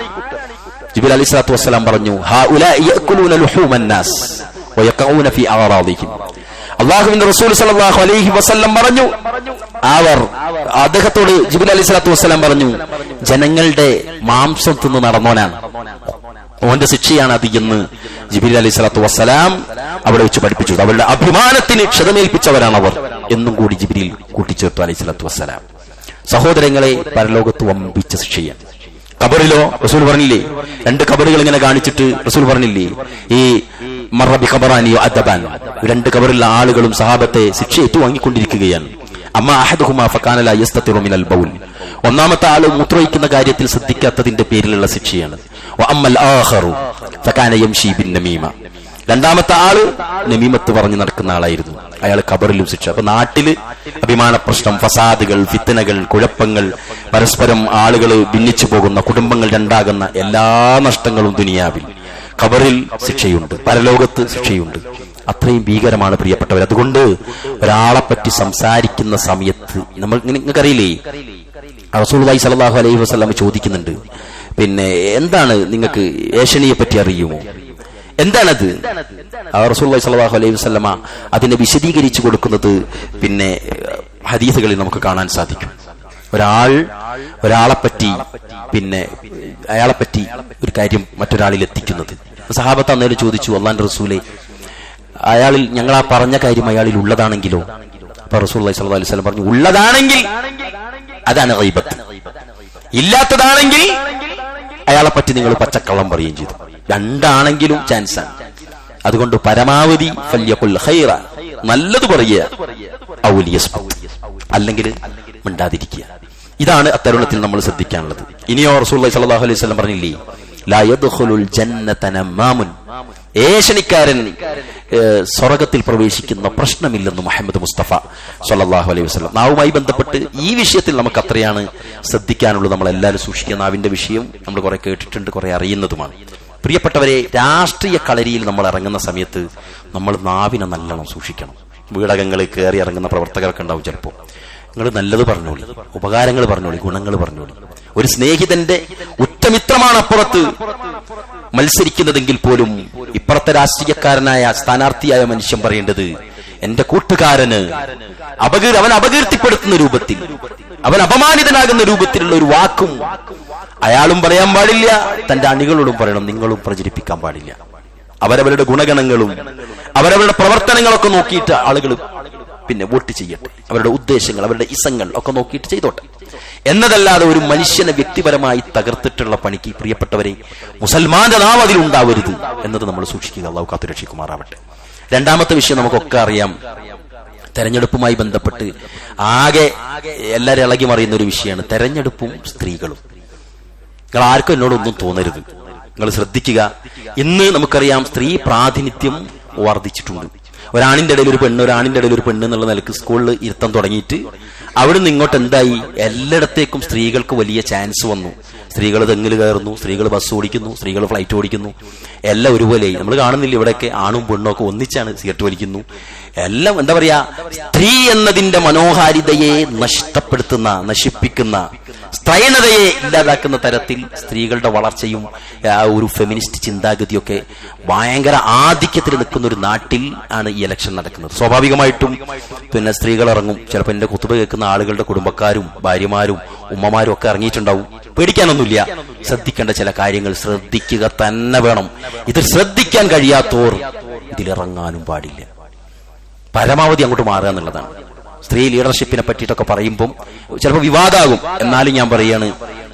ജിബ്രീൽ അലൈഹി സ്വലാത്തു വസ്സലാം പറഞ്ഞു, ഹൗലാഇ യഅകുലൂന ലുഹൂമൻ നാസ് വയഖഊന ഫീ അറാദിഹിം. അള്ളാഹുവിന്റെ റസൂൽ സല്ലല്ലാഹു അലൈഹി വസല്ലം പറഞ്ഞു, അവർ അദ്ദേഹത്തോട് ജിബ്രീൽ അലൈഹി സ്വലാത്തു വസ്സലാം പറഞ്ഞു, ജനങ്ങളുടെ മാംസം തിന്ന് നടന്നോനാണ്, ഓന്റെ ശിക്ഷയാണ് അത് എന്ന് ജിബ്രീൽ അലൈഹി സ്വലാത്തു വസ്സലാം അവിടെ വെച്ച് പഠിപ്പിച്ചു. അവരുടെ അഭിമാനത്തിന് ക്ഷതമേൽപ്പിച്ചവരാണ് അവർ എന്നും കൂടി ജിബ്രീൽ കൂട്ടിച്ചേർത്തു അലൈഹി സ്വലാത്തു വസ്സലാം. സഹോദരങ്ങളെ, പരലോകത്ത് വമ്പിച്ച ശിക്ഷയാണ്. ഖബറിലോ റസൂൽ പറഞ്ഞില്ലേ, 2 ഖബറുകൾ ഇങ്ങനെ കാണിച്ചിട്ട് റസൂൽ പറഞ്ഞില്ലേ, ഈ മറബി ഖബറാനിയോ അദബാൻ, 2 ഖബറിലുള്ള ആളുകളും സഹാബത്തെ ശിക്ഷ ഏറ്റുവാങ്ങിക്കൊണ്ടിരിക്കുകയാണ്. അമ്മ അഹദുഹുമാ ഫകാന ലാ യസ്തതിറു മിനൽ ബൗൽ, ഒന്നാമത്തെ ആള് മൂത്രമൊഴിക്കുന്ന കാര്യത്തിൽ ശ്രദ്ധിക്കാത്തതിന്റെ പേരിലുള്ള ശിക്ഷയാണ്. വ അമ്മൽ ആഖറു ഫകാന യംശി ബിൻ നമീമ, രണ്ടാമത്തെ ആള് നമീമത്ത് പറഞ്ഞു നടക്കുന്ന ആളായിരുന്നു, അയാൾ ഖബറിലും ശിക്ഷ. അപ്പൊ നാട്ടില് അഭിമാന പ്രശ്നം, ഫസാദുകൾ, ഫിത്തനകൾ, കുഴപ്പങ്ങൾ, പരസ്പരം ആളുകൾ ഭിന്നിച്ചു പോകുന്ന, കുടുംബങ്ങൾ രണ്ടാകുന്ന എല്ലാ നഷ്ടങ്ങളും ദുനിയാവിൽ, ഖബറിൽ ശിക്ഷയുണ്ട്, പരലോകത്ത് ശിക്ഷയുണ്ട്. അത്രയും ഭീകരമാണ് പ്രിയപ്പെട്ടവർ. അതുകൊണ്ട് ഒരാളെ പറ്റി സംസാരിക്കുന്ന സമയത്ത് നമ്മൾ, നിങ്ങൾക്കറിയില്ലേ, റസൂലുള്ളാഹി സ്വല്ലല്ലാഹു അലൈഹി വസല്ലം ചോദിക്കുന്നുണ്ട്, പിന്നെ എന്താണ് നിങ്ങൾക്ക് ഏഷണിയെ പറ്റി അറിയുമോ, എന്താണത്? റസൂലുള്ളാഹി സ്വല്ലല്ലാഹു അലൈഹി വസല്ലമ അതിനെ വിശദീകരിച്ചു കൊടുക്കുന്നത് പിന്നെ ഹദീസുകളിൽ നമുക്ക് കാണാൻ സാധിക്കും. ഒരാളെപ്പറ്റി പിന്നെ അയാളെപ്പറ്റി ഒരു കാര്യം മറ്റൊരാളിൽ എത്തിക്കുന്നത്. സഹാബത്ത് അന്നേരം ചോദിച്ചു, അല്ലാഹുവിന്റെ റസൂലേ, അയാളിൽ ഞങ്ങൾ ആ പറഞ്ഞ കാര്യം അയാളിൽ ഉള്ളതാണെങ്കിലോ? അപ്പൊ റസൂലുള്ളാഹി സ്വല്ലല്ലാഹു അലൈഹി വസല്ലം പറഞ്ഞു, ഉള്ളതാണെങ്കിൽ അതാണ് ഗൈബത്ത്, ഇല്ലാത്തതാണെങ്കിൽ അയാളെ പറ്റി നിങ്ങൾ പച്ചക്കള്ളം പറയുകയും ചെയ്തു. രണ്ടാണെങ്കിലും ചാൻസാണ്. അതുകൊണ്ട് പരമാവധി ഫല്യഖുൽ ഖൈറ, നല്ലത് പറയുക, ഔ ലിയസ്ബുത്, അല്ലെങ്കിൽ മിണ്ടാതിരിക്കുക. ഇതാണ് അത്തരുണത്തിൽ നമ്മൾ ശ്രദ്ധിക്കാനുള്ളത്. ഇനിയോ റസൂലുള്ളാഹി സ്വല്ലല്ലാഹു അലൈഹി വസല്ലം പറഞ്ഞില്ലേ, ലാ യദ്ഖുലുൽ ജന്നത നമാമുൻ, ഏഷണിക്കാരൻ സ്വർഗത്തിൽ പ്രവേശിക്കുന്ന പ്രശ്നമില്ലെന്ന് മുഹമ്മദ് മുസ്തഫ സ്വല്ലല്ലാഹു അലൈഹി വസല്ലം. നാവുമായി ബന്ധപ്പെട്ട് ഈ വിഷയത്തിൽ നമുക്ക് അത്രയാണ് ശ്രദ്ധിക്കാനുള്ളത്. നമ്മളെല്ലാവരും സൂക്ഷിക്കുന്ന നാവിന്റെ വിഷയം നമ്മൾ കുറെ കേട്ടിട്ടുണ്ട്, കുറെ അറിയുന്നതുമാണ്. പ്രിയപ്പെട്ടവരെ, രാഷ്ട്രീയ കളരിയിൽ നമ്മൾ ഇറങ്ങുന്ന സമയത്ത് നമ്മൾ നാവിനെ നല്ലോണം സൂക്ഷിക്കണം. വീടകങ്ങളിൽ കയറി ഇറങ്ങുന്ന പ്രവർത്തകരൊക്കെ ഉണ്ടാവും. ചിലപ്പോൾ നിങ്ങൾ നല്ലത് പറഞ്ഞോളി, ഉപകാരങ്ങൾ പറഞ്ഞോളി, ഗുണങ്ങൾ പറഞ്ഞോളി. ഒരു സ്നേഹിതന്റെ ഉറ്റമിത്രമാണ് അപ്പുറത്ത് മത്സരിക്കുന്നതെങ്കിൽ പോലും ഇപ്പുറത്തെ രാഷ്ട്രീയക്കാരനായ സ്ഥാനാർത്ഥിയായ മനുഷ്യൻ പറയേണ്ടത്, എന്റെ കൂട്ടുകാരന് അവൻ അപകീർത്തിപ്പെടുത്തുന്ന രൂപത്തിൽ, അവൻ അപമാനിതനാകുന്ന രൂപത്തിലുള്ള ഒരു വാക്കും അയാളും പറയാൻ പാടില്ല, തന്റെ അണികളോടും പറയണം, നിങ്ങളും പ്രചരിപ്പിക്കാൻ പാടില്ല. അവരവരുടെ ഗുണഗണങ്ങളും അവരവരുടെ പ്രവർത്തനങ്ങളൊക്കെ നോക്കിയിട്ട് ആളുകൾ പിന്നെ വോട്ട് ചെയ്യട്ടെ, അവരുടെ ഉദ്ദേശങ്ങൾ, അവരുടെ ഇസങ്ങൾ ഒക്കെ നോക്കിയിട്ട് ചെയ്തോട്ടെ എന്നതല്ലാതെ ഒരു മനുഷ്യനെ വ്യക്തിപരമായി തകർത്തിട്ടുള്ള പണിക്ക് പ്രിയപ്പെട്ടവരെ മുസൽമാന്റെ നാവ് അതിൽ ഉണ്ടാവരുത് എന്നത് നമ്മൾ സൂക്ഷിക്കുക. അല്ലാഹു കാത്തുരക്ഷിക്കുമാറാവട്ടെ. രണ്ടാമത്തെ വിഷയം നമുക്കൊക്കെ അറിയാം, തെരഞ്ഞെടുപ്പുമായി ബന്ധപ്പെട്ട് ആകെ എല്ലാവരും ഇളകി മറിയുന്ന ഒരു വിഷയമാണ് തെരഞ്ഞെടുപ്പും സ്ത്രീകളും. നിങ്ങൾ ആർക്കും എന്നോടൊന്നും തോന്നരുത്, നിങ്ങൾ ശ്രദ്ധിക്കുക. ഇന്ന് നമുക്കറിയാം സ്ത്രീ പ്രാതിനിധ്യം വർദ്ധിച്ചിട്ടുണ്ട്. ഒരാണിന്റെ ഇടയിൽ ഒരു പെണ്ണ്, ഒരാണിന്റെ ഇടയിൽ ഒരു പെണ്ണ് എന്നുള്ള നിലക്ക് സ്കൂളിൽ ഇരുത്തം തുടങ്ങിയിട്ട് അവിടുന്ന് ഇങ്ങോട്ട് എന്തായി, എല്ലായിടത്തേക്കും സ്ത്രീകൾക്ക് വലിയ ചാൻസ് വന്നു. സ്ത്രീകൾ തെങ്ങിൽ കയറുന്നു, സ്ത്രീകൾ ബസ് ഓടിക്കുന്നു, സ്ത്രീകൾ ഫ്ലൈറ്റ് ഓടിക്കുന്നു, എല്ലാം ഒരുപോലെയായി. നമ്മൾ കാണുന്നില്ല, ഇവിടെയൊക്കെ ആണും പെണ്ണും ഒക്കെ ഒന്നിച്ചാണ് സിഗരറ്റ് വലിക്കുന്നു. എല്ലാം എന്താ പറയാ, സ്ത്രീ എന്നതിന്റെ മനോഹാരിതയെ നഷ്ടപ്പെടുത്തുന്ന, നശിപ്പിക്കുന്ന, സ്ത്രൈണതയെ ഇല്ലാതാക്കുന്ന തരത്തിൽ സ്ത്രീകളുടെ വളർച്ചയും ഒരു ഫെമിനിസ്റ്റ് ചിന്താഗതിയൊക്കെ ഭയങ്കര ആധിക്യത്തിൽ നിൽക്കുന്ന ഒരു നാട്ടിൽ ആണ് ഈ ഇലക്ഷൻ നടക്കുന്നത്. സ്വാഭാവികമായിട്ടും പിന്നെ സ്ത്രീകൾ ഇറങ്ങും. ചിലപ്പോൾ എന്റെ കുത്തുബ കേൾക്കുന്ന ആളുകളുടെ കുടുംബക്കാരും ഭാര്യമാരും ഉമ്മമാരും ഒക്കെ ഇറങ്ങിയിട്ടുണ്ടാവും. പേടിക്കാനൊന്നുമില്ല. ശ്രദ്ധിക്കേണ്ട ചില കാര്യങ്ങൾ ശ്രദ്ധിക്കുക തന്നെ വേണം. ഇത് ശ്രദ്ധിക്കാൻ കഴിയാത്തവർ ഇതിലിറങ്ങാനും പാടില്ല. പരമാവധി അങ്ങോട്ട് മാറുക എന്നുള്ളതാണ്. സ്ത്രീ ലീഡർഷിപ്പിനെ പറ്റിയിട്ടൊക്കെ പറയുമ്പം ചിലപ്പോൾ വിവാദമാകും. എന്നാലും ഞാൻ പറയാണ്,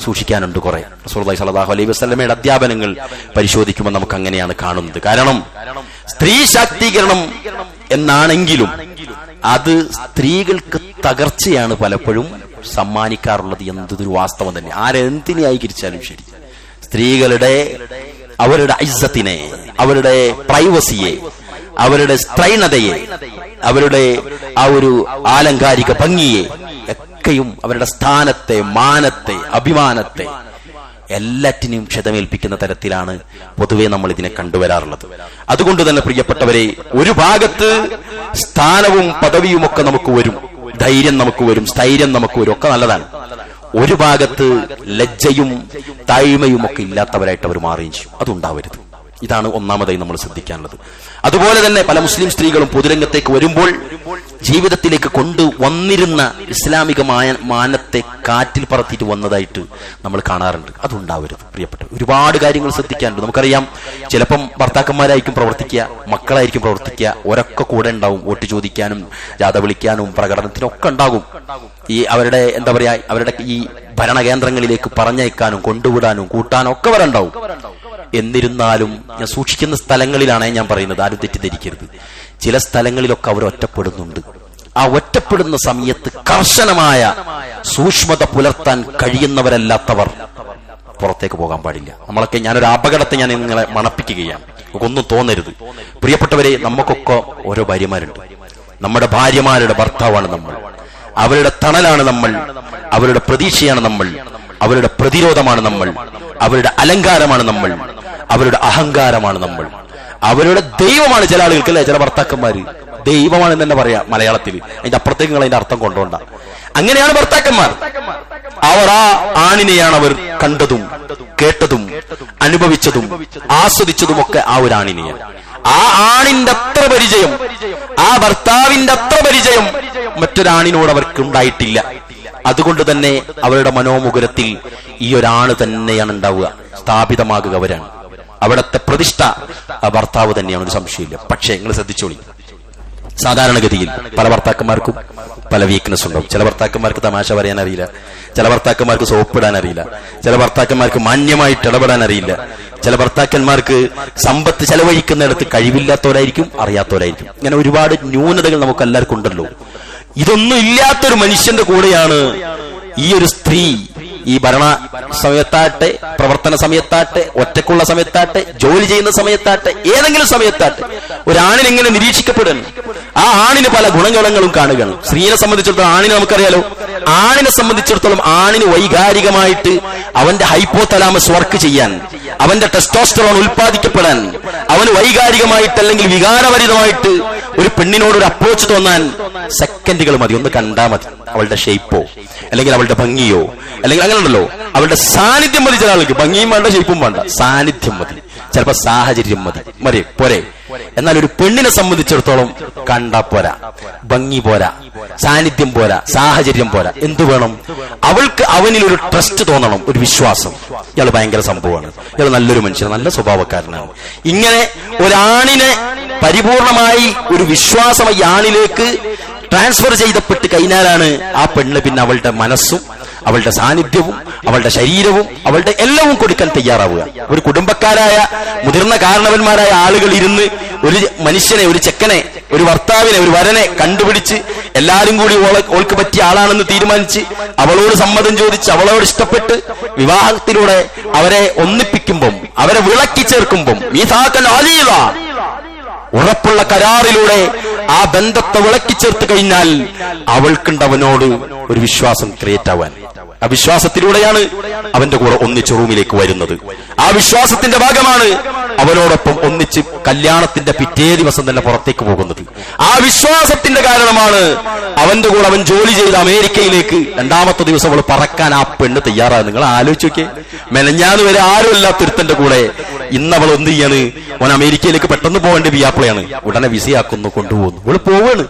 സൂക്ഷിക്കാനുണ്ട് കുറെ. റസൂലുള്ളാഹി സ്വല്ലല്ലാഹു അലൈഹി വസല്ലമയുടെ അധ്യാപനങ്ങൾ പരിശോധിക്കുമ്പോൾ നമുക്ക് അങ്ങനെയാണ് കാണുന്നത്. കാരണം സ്ത്രീ ശാക്തീകരണം എന്നാണെങ്കിലും അത് സ്ത്രീകൾക്ക് തകർച്ചയാണ് പലപ്പോഴും സമ്മാനിക്കാറുള്ളത് എന്നതൊരു വാസ്തവം തന്നെ. ആരെന്തിനെ ന്യായീകരിച്ചാലും ശരി, സ്ത്രീകളുടെ അവരുടെ ഇസ്സത്തിനെ, അവരുടെ പ്രൈവസിയെ, അവരുടെ സ്ത്രൈണതയെ, അവരുടെ ആ ഒരു ആലങ്കാരിക ഭംഗിയെ ഒക്കെയും അവരുടെ സ്ഥാനത്തെ, മാനത്തെ, അഭിമാനത്തെ എല്ലാറ്റിനെയും ക്ഷതമേൽപ്പിക്കുന്ന തരത്തിലാണ് പൊതുവെ നമ്മൾ ഇതിനെ കണ്ടുവരാറുള്ളത്. അതുകൊണ്ട് തന്നെ പ്രിയപ്പെട്ടവരെ, ഒരു ഭാഗത്ത് സ്ഥാനവും പദവിയും ഒക്കെ നമുക്ക് വരും, ധൈര്യം നമുക്ക് വരും, സ്ഥൈര്യം നമുക്ക് വരും, ഒക്കെ നല്ലതാണ്. ഒരു ഭാഗത്ത് ലജ്ജയും താഴ്മയും ഒക്കെ ഇല്ലാത്തവരായിട്ട് അവർ മാറുകയും ചെയ്യും. അതുണ്ടാവരുത്. ഇതാണ് ഒന്നാമതായി നമ്മൾ ശ്രദ്ധിക്കാനുള്ളത്. അതുപോലെ തന്നെ പല മുസ്ലിം സ്ത്രീകളും പൊതുരംഗത്തേക്ക് വരുമ്പോൾ ജീവിതത്തിലേക്ക് കൊണ്ടുവന്നിരുന്ന ഇസ്ലാമികമായ മാനത്തെ കാറ്റിൽ പറത്തിയിട്ട് വന്നതായിട്ട് നമ്മൾ കാണാറുണ്ട്. അതുണ്ടാവരുത് പ്രിയപ്പെട്ട. ഒരുപാട് കാര്യങ്ങൾ ശ്രദ്ധിക്കാനുണ്ട്. നമുക്കറിയാം, ചിലപ്പം ഭർത്താക്കന്മാരായിരിക്കും പ്രവർത്തിക്കുക, മക്കളായിരിക്കും പ്രവർത്തിക്കുക, ഒരൊക്കെ കൂടെ ഉണ്ടാവും. വോട്ട് ചോദിക്കാനും ജാഥ വിളിക്കാനും പ്രകടനത്തിനും ഒക്കെ ഉണ്ടാകും. ഈ അവരുടെ എന്താ പറയാ, അവരുടെ ഈ ഭരണകേന്ദ്രങ്ങളിലേക്ക് പറഞ്ഞയക്കാനും കൊണ്ടുവിടാനും കൂട്ടാനും ഒക്കെ അവരുണ്ടാവും. എന്നിരുന്നാലും ഞാൻ സൂക്ഷിക്കുന്ന സ്ഥലങ്ങളിലാണ് ഞാൻ പറയുന്നത്, ആരും തെറ്റിദ്ധരിക്കരുത്. ചില സ്ഥലങ്ങളിലൊക്കെ അവർ ഒറ്റപ്പെടുന്നുണ്ട്. ആ ഒറ്റപ്പെടുന്ന സമയത്ത് കർശനമായ സൂക്ഷ്മത പുലർത്താൻ കഴിയുന്നവരല്ലാത്തവർ പുറത്തേക്ക് പോകാൻ പാടില്ല. നമ്മളൊക്കെ, ഞാനൊരു അപകടത്തെ ഞാൻ നിങ്ങളെ മണപ്പിക്കുകയാണ്, ഒന്നും തോന്നരുത്. പ്രിയപ്പെട്ടവരെ, നമുക്കൊക്കെ ഓരോ ഭാര്യമാരുണ്ട്. നമ്മുടെ ഭാര്യമാരുടെ ഭർത്താവാണ് നമ്മൾ, അവരുടെ തണലാണ് നമ്മൾ, അവരുടെ പ്രതീക്ഷയാണ് നമ്മൾ, അവരുടെ പ്രതിരോധമാണ് നമ്മൾ, അവരുടെ അലങ്കാരമാണ് നമ്മൾ, അവരുടെ അഹങ്കാരമാണ് നമ്മൾ, അവരുടെ ദൈവമാണ് ചില ആളുകൾക്ക്, അല്ലെ? ചില ഭർത്താക്കന്മാര് ദൈവമാണെന്ന് തന്നെ പറയാം മലയാളത്തിൽ. അതിന്റെ അപ്പുറത്തേക്ക് നിങ്ങൾ അതിന്റെ അർത്ഥം കൊണ്ടുപോണ്ട. അങ്ങനെയാണ് ഭർത്താക്കന്മാർ. അവർ ആ ആണിനെയാണ് അവർ കണ്ടതും കേട്ടതും അനുഭവിച്ചതും ആസ്വദിച്ചതുമൊക്കെ ആ ഒരു ആണിനെയാണ്. ആ ആണിന്റെ അത്ര പരിചയം, ആ ഭർത്താവിന്റെ അത്ര പരിചയം മറ്റൊരാണിനോട് അവർക്ക് ഉണ്ടായിട്ടില്ല. അതുകൊണ്ട് തന്നെ അവരുടെ മനോമുകുരത്തിൽ ഈ ഒരാണ് തന്നെയാണ് ഉണ്ടാവുക, സ്ഥാപിതമാകുക അവരാണ്. അവിടത്തെ പ്രതിഷ്ഠ ആ ഭർത്താവ് തന്നെയാണ്, ഒരു സംശയമില്ല. പക്ഷേ നിങ്ങൾ ശ്രദ്ധിച്ചോളി, സാധാരണഗതിയിൽ പല ഭർത്താക്കന്മാർക്കും പല വീക്ക്നെസ് ഉണ്ടാവും. ചില ഭർത്താക്കന്മാർക്ക് തമാശ പറയാൻ അറിയില്ല, ചില ഭർത്താക്കന്മാർക്ക് സോപ്പിടാൻ അറിയില്ല, ചില ഭർത്താക്കന്മാർക്ക് മാന്യമായിട്ട് ഇടപെടാൻ അറിയില്ല, ചില ഭർത്താക്കന്മാർക്ക് സമ്പത്ത് ചെലവഴിക്കുന്നിടത്ത് കഴിവില്ലാത്തവരായിരിക്കും, അറിയാത്തവരായിരിക്കും. ഇങ്ങനെ ഒരുപാട് ന്യൂനതകൾ നമുക്ക് എല്ലാവർക്കും ഉണ്ടല്ലോ. ഇതൊന്നും ഇല്ലാത്തൊരു മനുഷ്യന്റെ കൂടെയാണ് ഈ ഒരു സ്ത്രീ ഈ ഭരണ സമയത്താട്ടെ, പ്രവർത്തന സമയത്താട്ടെ, ഒറ്റക്കുള്ള സമയത്താട്ടെ, ജോലി ചെയ്യുന്ന സമയത്താട്ടെ, ഏതെങ്കിലും സമയത്താട്ടെ ഒരാണിനെങ്ങനെ നിരീക്ഷിക്കപ്പെടുന്നു. ആ ആണിന് പല ഗുണഗണങ്ങളും കാണുകയാണ്. സ്ത്രീയെ സംബന്ധിച്ചിടത്തോളം, ആണിനെ നമുക്കറിയാലോ, ആണിനെ സംബന്ധിച്ചിടത്തോളം ആണിന് വൈകാരികമായിട്ട് അവന്റെ ഹൈപ്പോതലാമസ് വർക്ക് ചെയ്യാൻ, അവന്റെ ടെസ്റ്റോസ്റ്ററോൺ ഉൽപ്പാദിക്കപ്പെടാൻ, അവന് വൈകാരികമായിട്ട് അല്ലെങ്കിൽ വികാരഭരിതമായിട്ട് ഒരു പെണ്ണിനോട് ഒരു അപ്രോച്ച് തോന്നാൻ സെക്കൻഡുകൾ മതി. ഒന്ന് കണ്ടാ മതി. അവളുടെ ഷേപ്പോ അല്ലെങ്കിൽ അവളുടെ ഭംഗിയോ അല്ലെങ്കിൽ അങ്ങനെ ഉണ്ടല്ലോ, അവളുടെ സാന്നിധ്യം മതി. ചില ആൾക്ക് ഭംഗിയും വേണ്ട, ഷേപ്പും വേണ്ട, സാന്നിധ്യം മതി. ചിലപ്പോ സാഹചര്യം മതി പോരെ. എന്നാൽ ഒരു പെണ്ണിനെ സംബന്ധിച്ചിടത്തോളം കണ്ടാ പോരാ, ഭംഗി പോരാ, സാന്നിധ്യം പോരാ, സാഹചര്യം പോരാ. എന്തു വേണം? അവൾക്ക് അവനിൽ ഒരു ട്രസ്റ്റ് തോന്നണം, ഒരു വിശ്വാസം. ഇയാൾ ഭയങ്കര സംഭവമാണ്, ഇയാൾ നല്ലൊരു മനുഷ്യൻ, നല്ല സ്വഭാവക്കാരനാണ്. ഇങ്ങനെ ഒരാണിനെ പരിപൂർണമായി ഒരു വിശ്വാസം ഈ ആണിലേക്ക് ട്രാൻസ്ഫർ ചെയ്തപ്പെട്ട് കഴിഞ്ഞാലാണ് ആ പെണ്ണ് പിന്നെ അവളുടെ മനസ്സും അവളുടെ സാന്നിധ്യവും അവളുടെ ശരീരവും അവളുടെ എല്ലാവും കൊടുക്കാൻ തയ്യാറാവുക. ഒരു കുടുംബക്കാരായ മുതിർന്ന കാരണവന്മാരായ ആളുകൾ ഇരുന്ന് ഒരു മനുഷ്യനെ, ഒരു ചെക്കനെ, ഒരു ഭർത്താവിനെ, ഒരു വരനെ കണ്ടുപിടിച്ച് എല്ലാരും കൂടി ഓൾക്ക് പറ്റിയ ആളാണെന്ന് തീരുമാനിച്ച് അവളോട് സമ്മതം ചോദിച്ച് അവളോട് ഇഷ്ടപ്പെട്ട് വിവാഹത്തിലൂടെ അവരെ ഒന്നിപ്പിക്കുമ്പം, അവരെ വിളക്കി ചേർക്കുമ്പം, മീസാക്കൻ അലീദ, ഉറപ്പുള്ള കരാറിലൂടെ ആ ബന്ധത്തെ വിളക്കി ചേർത്ത് കഴിഞ്ഞാൽ അവൾക്കുണ്ട് അവനോട് ഒരു വിശ്വാസം ക്രിയേറ്റ് ആവാൻ. ആ വിശ്വാസത്തിലൂടെയാണ് അവന്റെ കൂടെ ഒന്നിച്ച് റൂമിലേക്ക് വരുന്നത്. ആ വിശ്വാസത്തിന്റെ ഭാഗമാണ് അവനോടൊപ്പം ഒന്നിച്ച് കല്യാണത്തിന്റെ പിറ്റേ ദിവസം തന്നെ പുറത്തേക്ക് പോകുന്നത്. ആ വിശ്വാസത്തിന്റെ കാരണമാണ് അവന്റെ കൂടെ അവൻ ജോലി ചെയ്ത് അമേരിക്കയിലേക്ക് രണ്ടാമത്തെ ദിവസം അവൾ പറക്കാൻ ആ പെണ്ണ് തയ്യാറാണ്. നിങ്ങൾ ആലോചിച്ച് നോക്കിയേ, മെനഞ്ഞാന്ന് വരെ ആരും ഇല്ലാത്തൊരുത്തന്റെ കൂടെ ഇന്ന് അവൾ എന്ത് ചെയ്യാണ്? അവൻ അമേരിക്കയിലേക്ക് പെട്ടെന്ന് പോകേണ്ട വിയാപ്പിളയാണ്, ഉടനെ വിസയാക്കുന്നു, കൊണ്ടുപോകുന്നു. അവള് പോവാണ്.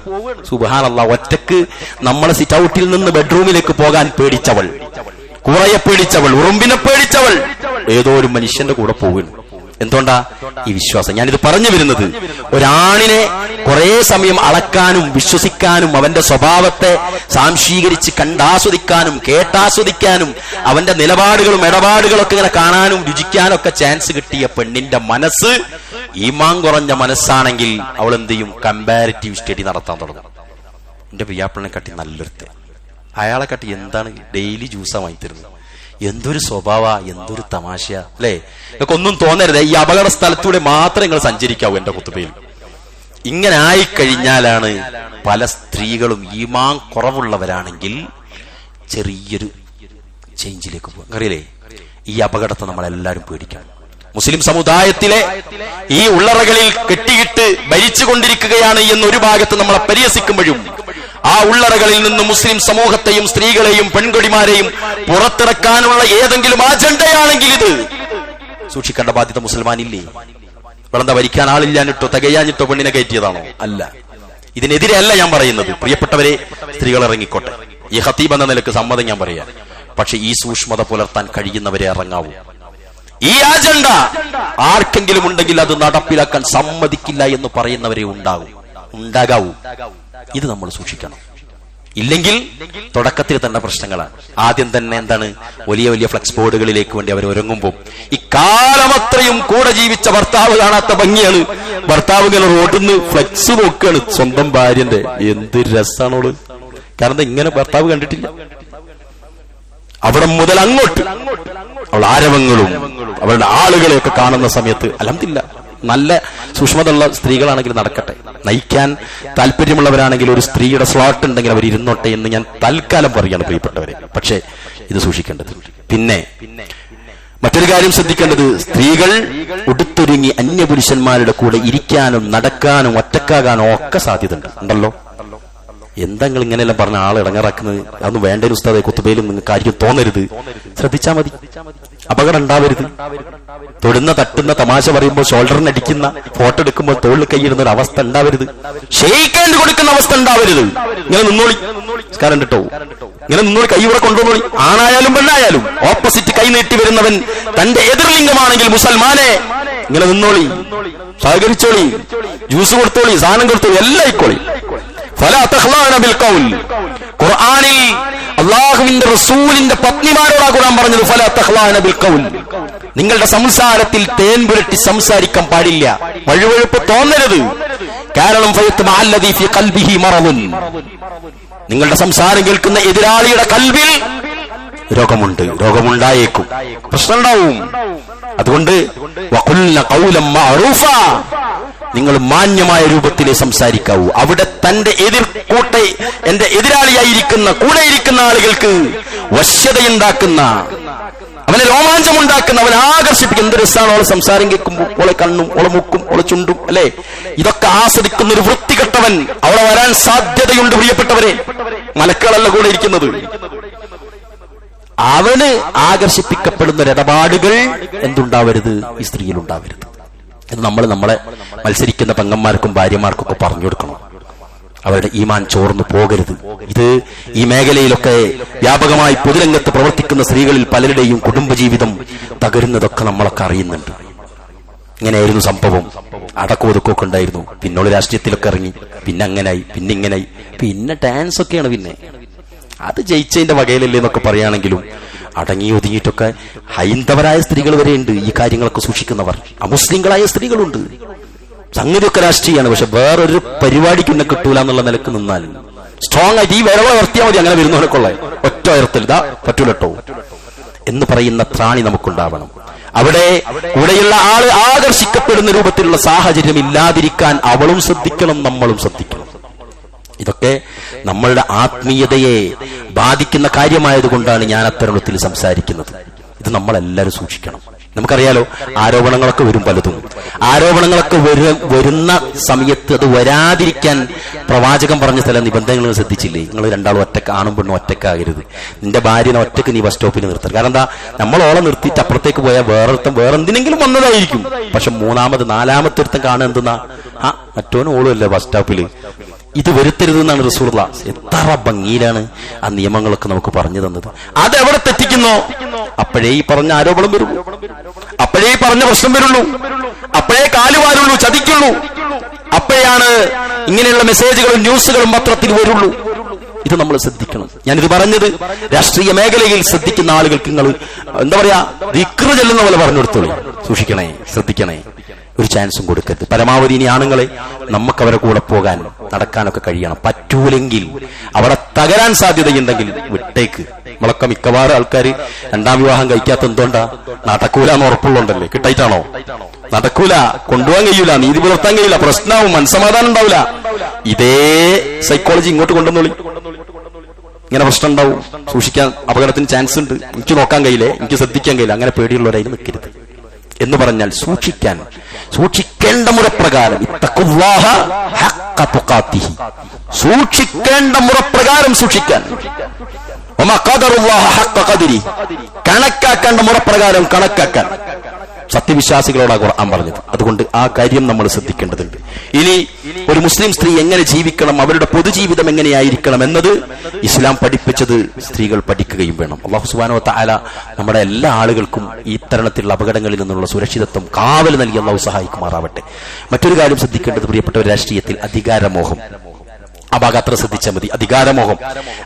സുബ്ഹാനല്ലാഹ്, ഒറ്റക്ക് നമ്മളെ സിറ്റ് ഔട്ടിൽ നിന്ന് ബെഡ്റൂമിലേക്ക് പോകാൻ പേടിച്ചവൾ, കുറയെ പേടിച്ചവൾ, ഉറുമ്പിനെ പേടിച്ചവൾ ഏതോ ഒരു മനുഷ്യന്റെ കൂടെ പോകുന്നു. എന്തുകൊണ്ടാ? ഈ വിശ്വാസം. ഞാനിത് പറഞ്ഞു വരുന്നത്, ഒരാണിനെ കുറെ സമയം അളക്കാനും വിശ്വസിക്കാനും അവന്റെ സ്വഭാവത്തെ സാംശീകരിച്ച് കണ്ടാസ്വദിക്കാനും കേട്ടാസ്വദിക്കാനും അവന്റെ നിലപാടുകളും ഇടപാടുകളൊക്കെ ഇങ്ങനെ കാണാനും രുചിക്കാനൊക്കെ ചാൻസ് കിട്ടിയ പെണ്ണിന്റെ മനസ്സ് ഈമാൻ കുറഞ്ഞ മനസ്സാണെങ്കിൽ അവൾ എന്ത് ചെയ്യും? കമ്പാരിറ്റീവ് സ്റ്റഡി നടത്താൻ തുടങ്ങും. എന്റെ പ്രിയാപ്പിളിനെ കാട്ടി നല്ലൊരുത്തെ, അയാളെ കാട്ടി എന്താണ് ഡെയിലി ജ്യൂസാ വാങ്ങി തരുന്നത്, എന്തൊരു സ്വഭാവ, എന്തൊരു തമാശ അല്ലേ? ഇതൊക്കെ ഒന്നും തോന്നരുത്. ഈ അപകട സ്ഥലത്തൂടെ മാത്രം നിങ്ങൾ സഞ്ചരിക്കാവൂ എന്റെ കുത്തുബയിൽ. ഇങ്ങനെ ആയിക്കഴിഞ്ഞാലാണ് പല സ്ത്രീകളും ഈമാൻ കുറവുള്ളവരാണെങ്കിൽ ചെറിയൊരു ചേഞ്ചിലേക്ക് പോകും. അറിയില്ലേ? ഈ അപകടത്തെ നമ്മളെല്ലാവരും പേടിക്കണം. മുസ്ലിം സമുദായത്തിലെ ഈ ഉള്ളറകളിൽ കെട്ടിയിട്ട് ഭരിച്ചുകൊണ്ടിരിക്കുകയാണ് എന്നൊരു ഭാഗത്ത് നമ്മളെ പരിഹസിക്കുമ്പോഴും ആ ഉള്ളറകളിൽ നിന്ന് മുസ്ലിം സമൂഹത്തെയും സ്ത്രീകളെയും പെൺകൊടിമാരെയും പുറത്തിറക്കാനുള്ള ഏതെങ്കിലും അജണ്ടയാണെങ്കിൽ ഇത് സൂക്ഷിക്കേണ്ട ബാധ്യത മുസൽമാനില്ലേ? വളർന്ന ഭരിക്കാൻ ആളില്ലാഞ്ഞിട്ടോ തികയാഞ്ഞിട്ടോ പെണ്ണിനെ കയറ്റിയതാണോ? അല്ല. ഇതിനെതിരെയല്ല ഞാൻ പറയുന്നത്. പ്രിയപ്പെട്ടവരെ, സ്ത്രീകൾ ഇറങ്ങിക്കോട്ടെ. ഈ ഖതീബ് എന്ന നിലക്ക് സമ്മതം ഞാൻ പറയാം. പക്ഷെ ഈ സൂക്ഷ്മത പുലർത്താൻ കഴിയുന്നവരെ ഇറങ്ങാവൂ. ഈ അജണ്ട ആർക്കെങ്കിലും ഉണ്ടെങ്കിൽ അത് നടപ്പിലാക്കാൻ സമ്മതിക്കില്ല എന്ന് പറയുന്നവരെ ഉണ്ടാകാവൂ. ഇത് നമ്മൾ സൂക്ഷിക്കണം. ഇല്ലെങ്കിൽ തുടക്കത്തിൽ തന്നെ പ്രശ്നങ്ങളാണ്. ആദ്യം തന്നെ എന്താണ്, വലിയ വലിയ ഫ്ലക്സ് ബോർഡുകളിലേക്ക് വേണ്ടി അവർ ഒരുങ്ങുമ്പോൾ ഇക്കാലമത്രയും കൂടെ ജീവിച്ച ഭർത്താവ് കാണാത്ത ഭംഗിയാണ്. ഭർത്താവുകൾ റോഡിൽ നിന്ന് ഫ്ലക്സ് നോക്കുകയാണ് സ്വന്തം ഭാര്യന്റെ. എന്ത് രസാണോള്! കാരണം ഇങ്ങനെ ഭർത്താവ് കണ്ടിട്ടില്ല. അവിടെ മുതൽ അങ്ങോട്ട് അവൾ ആരവങ്ങളും അവളുടെ ആളുകളെയൊക്കെ കാണുന്ന സമയത്ത് അൽഹംദുലില്ലാ നല്ല സൂക്ഷ്മതയുള്ള സ്ത്രീകളാണെങ്കിൽ നടക്കട്ടെ. നയിക്കാൻ താല്പര്യമുള്ളവരാണെങ്കിൽ ഒരു സ്ത്രീയുടെ സ്ലോട്ട് ഉണ്ടെങ്കിൽ അവർ ഇരുന്നോട്ടെ എന്ന് ഞാൻ തൽക്കാലം പറയാണ് പ്രിയപ്പെട്ടവരെ. പക്ഷേ ഇത് സൂക്ഷിക്കേണ്ടത്. പിന്നെ മറ്റൊരു കാര്യം ശ്രദ്ധിക്കേണ്ടത്, സ്ത്രീകൾ ഉടുത്തൊരുങ്ങി അന്യപുരുഷന്മാരുടെ കൂടെ ഇരിക്കാനും നടക്കാനും ഒറ്റക്കാകാനും ഒക്കെ സാധ്യത ഉണ്ടല്ലോ. എന്താ നിങ്ങൾ ഇങ്ങനെയെല്ലാം പറഞ്ഞ ആൾ ഇടങ്ങാറാക്കുന്നത്? അതൊന്നും വേണ്ട ഒരു ഉസ്താദെ, കുത്തുബയിലും നിങ്ങൾക്ക് ആയിരിക്കും തോന്നരുത്. ശ്രദ്ധിച്ചാൽ മതി, അപകടം ഉണ്ടാവരുത്. തൊടുന്ന തട്ടുന്ന തമാശ പറയുമ്പോൾ ഷോൾഡറിന് അടിക്കുന്ന ഫോട്ടോ എടുക്കുമ്പോൾ തോളിൽ കൈയിടുന്ന ഒരു അവസ്ഥ ഉണ്ടാവരുത്. ഷെയ്ക്ക് ഹാൻഡ് കൊടുക്കുന്ന അവസ്ഥ ഉണ്ടാവരുത്. ഇങ്ങനെ നിന്നോളി, സ്കാരം കിട്ടോ, ഇങ്ങനെ നിന്നോളി, കൈ ഇവിടെ കൊണ്ടുവന്നോളി. ആണായാലും പെണ്ണായാലും ഓപ്പോസിറ്റ് കൈ നീട്ടി വരുന്നവൻ തന്റെ എതിർലിംഗമാണെങ്കിൽ മുസൽമാനെ ഇങ്ങനെ നിന്നോളി, സഹകരിച്ചോളി, ജ്യൂസ് കൊടുത്തോളി, സാധനം കൊടുത്തോളി, എല്ലാം ആയിക്കോളി. ഖുർആനിൽ അല്ലാഹുവിന്റെ റസൂലിന്റെ പത്നിമാരോടാ ഖുർആൻ പറഞ്ഞത്, ഫലാ തഖ്ലാന ബിൽ ഖൗൽ. നിങ്ങളുടെ സംസാരത്തിൽ തേൻ പുരട്ടി സംസാരിക്കാൻ പാടില്ല, വഴുവഴുപ്പ് തോന്നരുത്. കാരണം ഫയത്മഅല്ലദീ ഫീ ഖൽബിഹി മറദുൻ. നിങ്ങളുടെ സംസാരം കേൾക്കുന്ന എതിരാളിയുടെ കൽബിൽ രോഗമുണ്ട്, രോഗമുണ്ടായേക്കും, പ്രശ്നമുണ്ടാവും. അതുകൊണ്ട് വഖുൽന ഖൗലൻ മഅറൂഫ, നിങ്ങൾ മാന്യമായ രൂപത്തിലേ സംസാരിക്കാവൂ. അവിടെ തന്റെ എന്റെ എതിരാളിയായിരിക്കുന്ന കൂടെ ഇരിക്കുന്ന ആളുകൾക്ക് വശ്യതയുണ്ടാക്കുന്ന, അവനെ രോമാഞ്ചമുണ്ടാക്കുന്ന, അവനെ ആകർഷിപ്പിക്കുന്ന എന്ത് രസാണ് അവളെ സംസാരം കേൾക്കുമ്പോൾ, ഓളെ കണ്ണും ഓളെ മുക്കും ഓളെ ചുണ്ടും അല്ലെ, ഇതൊക്കെ ആസ്വദിക്കുന്ന ഒരു വൃത്തികെട്ടവൻ അവളെ വരാൻ സാധ്യതയുണ്ട്. പ്രിയപ്പെട്ടവരെ, മലക്കുകളല്ല കൂടെ ഇരിക്കുന്നത്. അവന് ആകർഷിപ്പിക്കപ്പെടുന്ന ഇടപാടുകൾ എന്തുണ്ടാവരുത്? ഈ സ്ത്രീയിൽ ഉണ്ടാവരുത്. ഇത് നമ്മളെ മത്സരിക്കുന്ന പെങ്ങന്മാർക്കും ഭാര്യമാർക്കൊക്കെ പറഞ്ഞു കൊടുക്കണം. അവരുടെ ഈമാൻ ചോർന്നു പോകരുത്. ഇത് ഈ മേഖലയിലൊക്കെ വ്യാപകമായി പൊതുരംഗത്ത് പ്രവർത്തിക്കുന്ന സ്ത്രീകളിൽ പലരുടെയും കുടുംബജീവിതം തകരുന്നതൊക്കെ നമ്മളൊക്കെ അറിയുന്നുണ്ട്. ഇങ്ങനെയായിരുന്നു സംഭവം. അടക്കമൊതുക്കൊക്കെ ഉണ്ടായിരുന്നു. പിന്നോട് രാഷ്ട്രീയത്തിലൊക്കെ ഇറങ്ങി, പിന്നെ അങ്ങനായി, പിന്നെ ഇങ്ങനായി, പിന്നെ ഡാൻസ് ഒക്കെയാണ്. പിന്നെ അത് ജയിച്ചതിന്റെ വകയിലല്ലേ എന്നൊക്കെ പറയുകയാണെങ്കിലും അടങ്ങി ഒതുങ്ങിയിട്ടൊക്കെ ഹൈന്ദവരായ സ്ത്രീകൾ വരെയുണ്ട് ഈ കാര്യങ്ങളൊക്കെ സൂക്ഷിക്കുന്നവർ. അമുസ്ലിങ്ങളായ സ്ത്രീകളുണ്ട്. സംഗതിയൊക്കെ രാഷ്ട്രീയമാണ്. പക്ഷെ വേറൊരു പരിപാടിക്ക് എന്നെ കിട്ടൂല എന്നുള്ള നിലക്ക് നിന്നാൽ സ്ട്രോങ് ആയിട്ട് ഈ വിരള ഉയർത്തിയാൽ മതി. അങ്ങനെ വരുന്നവരൊക്കെ ഒറ്റ ഉയർത്തൽ ഇതാ പറ്റൂലട്ടോ എന്ന് പറയുന്ന ത്രാണി നമുക്കുണ്ടാവണം. അവിടെ കൂടെയുള്ള ആള് ആകർഷിക്കപ്പെടുന്ന രൂപത്തിലുള്ള സാഹചര്യം ഇല്ലാതിരിക്കാൻ അവളും ശ്രദ്ധിക്കണം, നമ്മളും ശ്രദ്ധിക്കണം. ഇതൊക്കെ നമ്മളുടെ ആത്മീയതയെ ബാധിക്കുന്ന കാര്യമായതുകൊണ്ടാണ് ഞാൻ അത്തരത്തിൽ സംസാരിക്കുന്നത്. ഇത് നമ്മളെല്ലാവരും സൂക്ഷിക്കണം. നമുക്കറിയാലോ, ആരോപണങ്ങളൊക്കെ വരും, പലതും ആരോപണങ്ങളൊക്കെ വരുന്ന സമയത്ത് അത് വരാതിരിക്കാൻ പ്രവാചകൻ പറഞ്ഞ ചില നിബന്ധനകൾ ശ്രദ്ധിച്ചില്ലേ? നിങ്ങൾ രണ്ടാളും ഒറ്റക്ക്, ആണും പെണ്ണും ഒറ്റക്കാകരുത്. നിന്റെ ഭാര്യനെ ഒറ്റക്ക് നീ ബസ് സ്റ്റോപ്പിൽ നിർത്തരുത്. കാരണം എന്താ, നമ്മളോളം നിർത്തിയിട്ട് അപ്പുറത്തേക്ക് പോയാൽ വേറെന്തിനെങ്കിലും വന്നതായിരിക്കും. പക്ഷെ നാലാമത്തെ ഒരുത്തം കാണുക എന്തെന്നാ, മറ്റോനും ഓളും അല്ലേ ബസ് സ്റ്റോപ്പിൽ. ഇത് വരുത്തരുതെന്നാണ് റസൂലുള്ളാ. എത്ര ഭംഗിയിലാണ് ആ നിയമങ്ങളൊക്കെ നമുക്ക് പറഞ്ഞു തന്നത്. അതെവിടെ തെറ്റിക്കുന്നോ അപ്പോഴേ ഈ പറഞ്ഞ ആരോപണം വരും. അപ്പോഴേ പറഞ്ഞ പ്രശ്നം വരുള്ളൂ, അപ്പോഴേ കാലുവാരുള്ളൂ, ചതിക്കുള്ളൂ, അപ്പോഴാണ് ഇങ്ങനെയുള്ള മെസ്സേജുകളും ന്യൂസുകളും പത്രത്തിൽ വരുള്ളൂ. ഇത് നമ്മൾ ശ്രദ്ധിക്കണം. ഞാനിത് പറഞ്ഞത് രാഷ്ട്രീയ മേഖലയിൽ ശ്രദ്ധിക്കുന്ന ആളുകൾക്ക് നിങ്ങൾ എന്താ പറയാ, ദിക്ർ ചെല്ലുന്ന പോലെ പറഞ്ഞു കൊടുത്തോളൂ. സൂക്ഷിക്കണേ, ശ്രദ്ധിക്കണേ, ഒരു ചാൻസും കൊടുക്കരുത്. പരമാവധി ഇനി ആണുങ്ങളെ നമുക്ക് അവരെ കൂടെ പോകാൻ നടക്കാനൊക്കെ കഴിയണം. പറ്റൂലെങ്കിൽ അവിടെ തകരാൻ സാധ്യതയുണ്ടെങ്കിൽ വിട്ടേക്ക്. നമ്മളൊക്കെ മിക്കവാറും ആൾക്കാർ രണ്ടാം വിവാഹം കഴിക്കാത്ത എന്തുകൊണ്ടാ? നടക്കൂല എന്ന് ഉറപ്പുള്ളതുകൊണ്ടല്ലേ. കിട്ടായിട്ടാണോ? നടക്കൂല, കൊണ്ടുപോകാൻ കഴിയൂല, നീതി പുലർത്താൻ കഴിയില്ല, പ്രശ്നമാവും, മനസ്സമാധാനം ഉണ്ടാവില്ല. ഇതേ സൈക്കോളജി ഇങ്ങോട്ട് കൊണ്ടുവന്നോളി. ഇങ്ങനെ പ്രശ്നം ഉണ്ടാവും, സൂക്ഷിക്കാൻ, അപകടത്തിന് ചാൻസ് ഉണ്ട്, എനിക്ക് നോക്കാൻ കഴിയില്ലേ, എനിക്ക് ശ്രദ്ധിക്കാൻ കഴിയില്ല, അങ്ങനെ പേടിയുള്ളവരായി നിൽക്കരുത്. എന്ന് പറഞ്ഞാൽ സൂക്ഷിക്കേണ്ട മുറപ്രകാരം, സൂക്ഷിക്കേണ്ട മുറപ്രകാരം സൂക്ഷിക്കാൻ, കണക്കാക്കേണ്ട മുറപ്രകാരം കണക്കാക്കാൻ സത്യവിശ്വാസികളോടാണ് ഖുർആൻ പറഞ്ഞത്. അതുകൊണ്ട് ആ കാര്യം നമ്മൾ ശ്രദ്ധിക്കേണ്ടതുണ്ട്. ഇനി ഒരു മുസ്ലിം സ്ത്രീ എങ്ങനെ ജീവിക്കണം, അവരുടെ പൊതുജീവിതം എങ്ങനെയായിരിക്കണം എന്നത് ഇസ്ലാം പഠിപ്പിച്ചത് സ്ത്രീകൾ പഠിക്കുകയും വേണം. അല്ലാഹു സുബ്ഹാനഹു വ തആല നമ്മുടെ എല്ലാ ആളുകൾക്കും ഈ തരണത്തിലുള്ള അപകടങ്ങളിൽ നിന്നുള്ള സുരക്ഷിതത്വം കാവൽ നൽകി അല്ലാഹു സഹായിക്കുമാറാവട്ടെ. മറ്റൊരു കാര്യം ശ്രദ്ധിക്കേണ്ടത് പ്രിയപ്പെട്ട രാഷ്ട്രീയത്തിൽ അധികാരമോഹം. ആ ഭാഗം അത്ര ശ്രദ്ധിച്ചാൽ മതി. അധികാരമോഹം,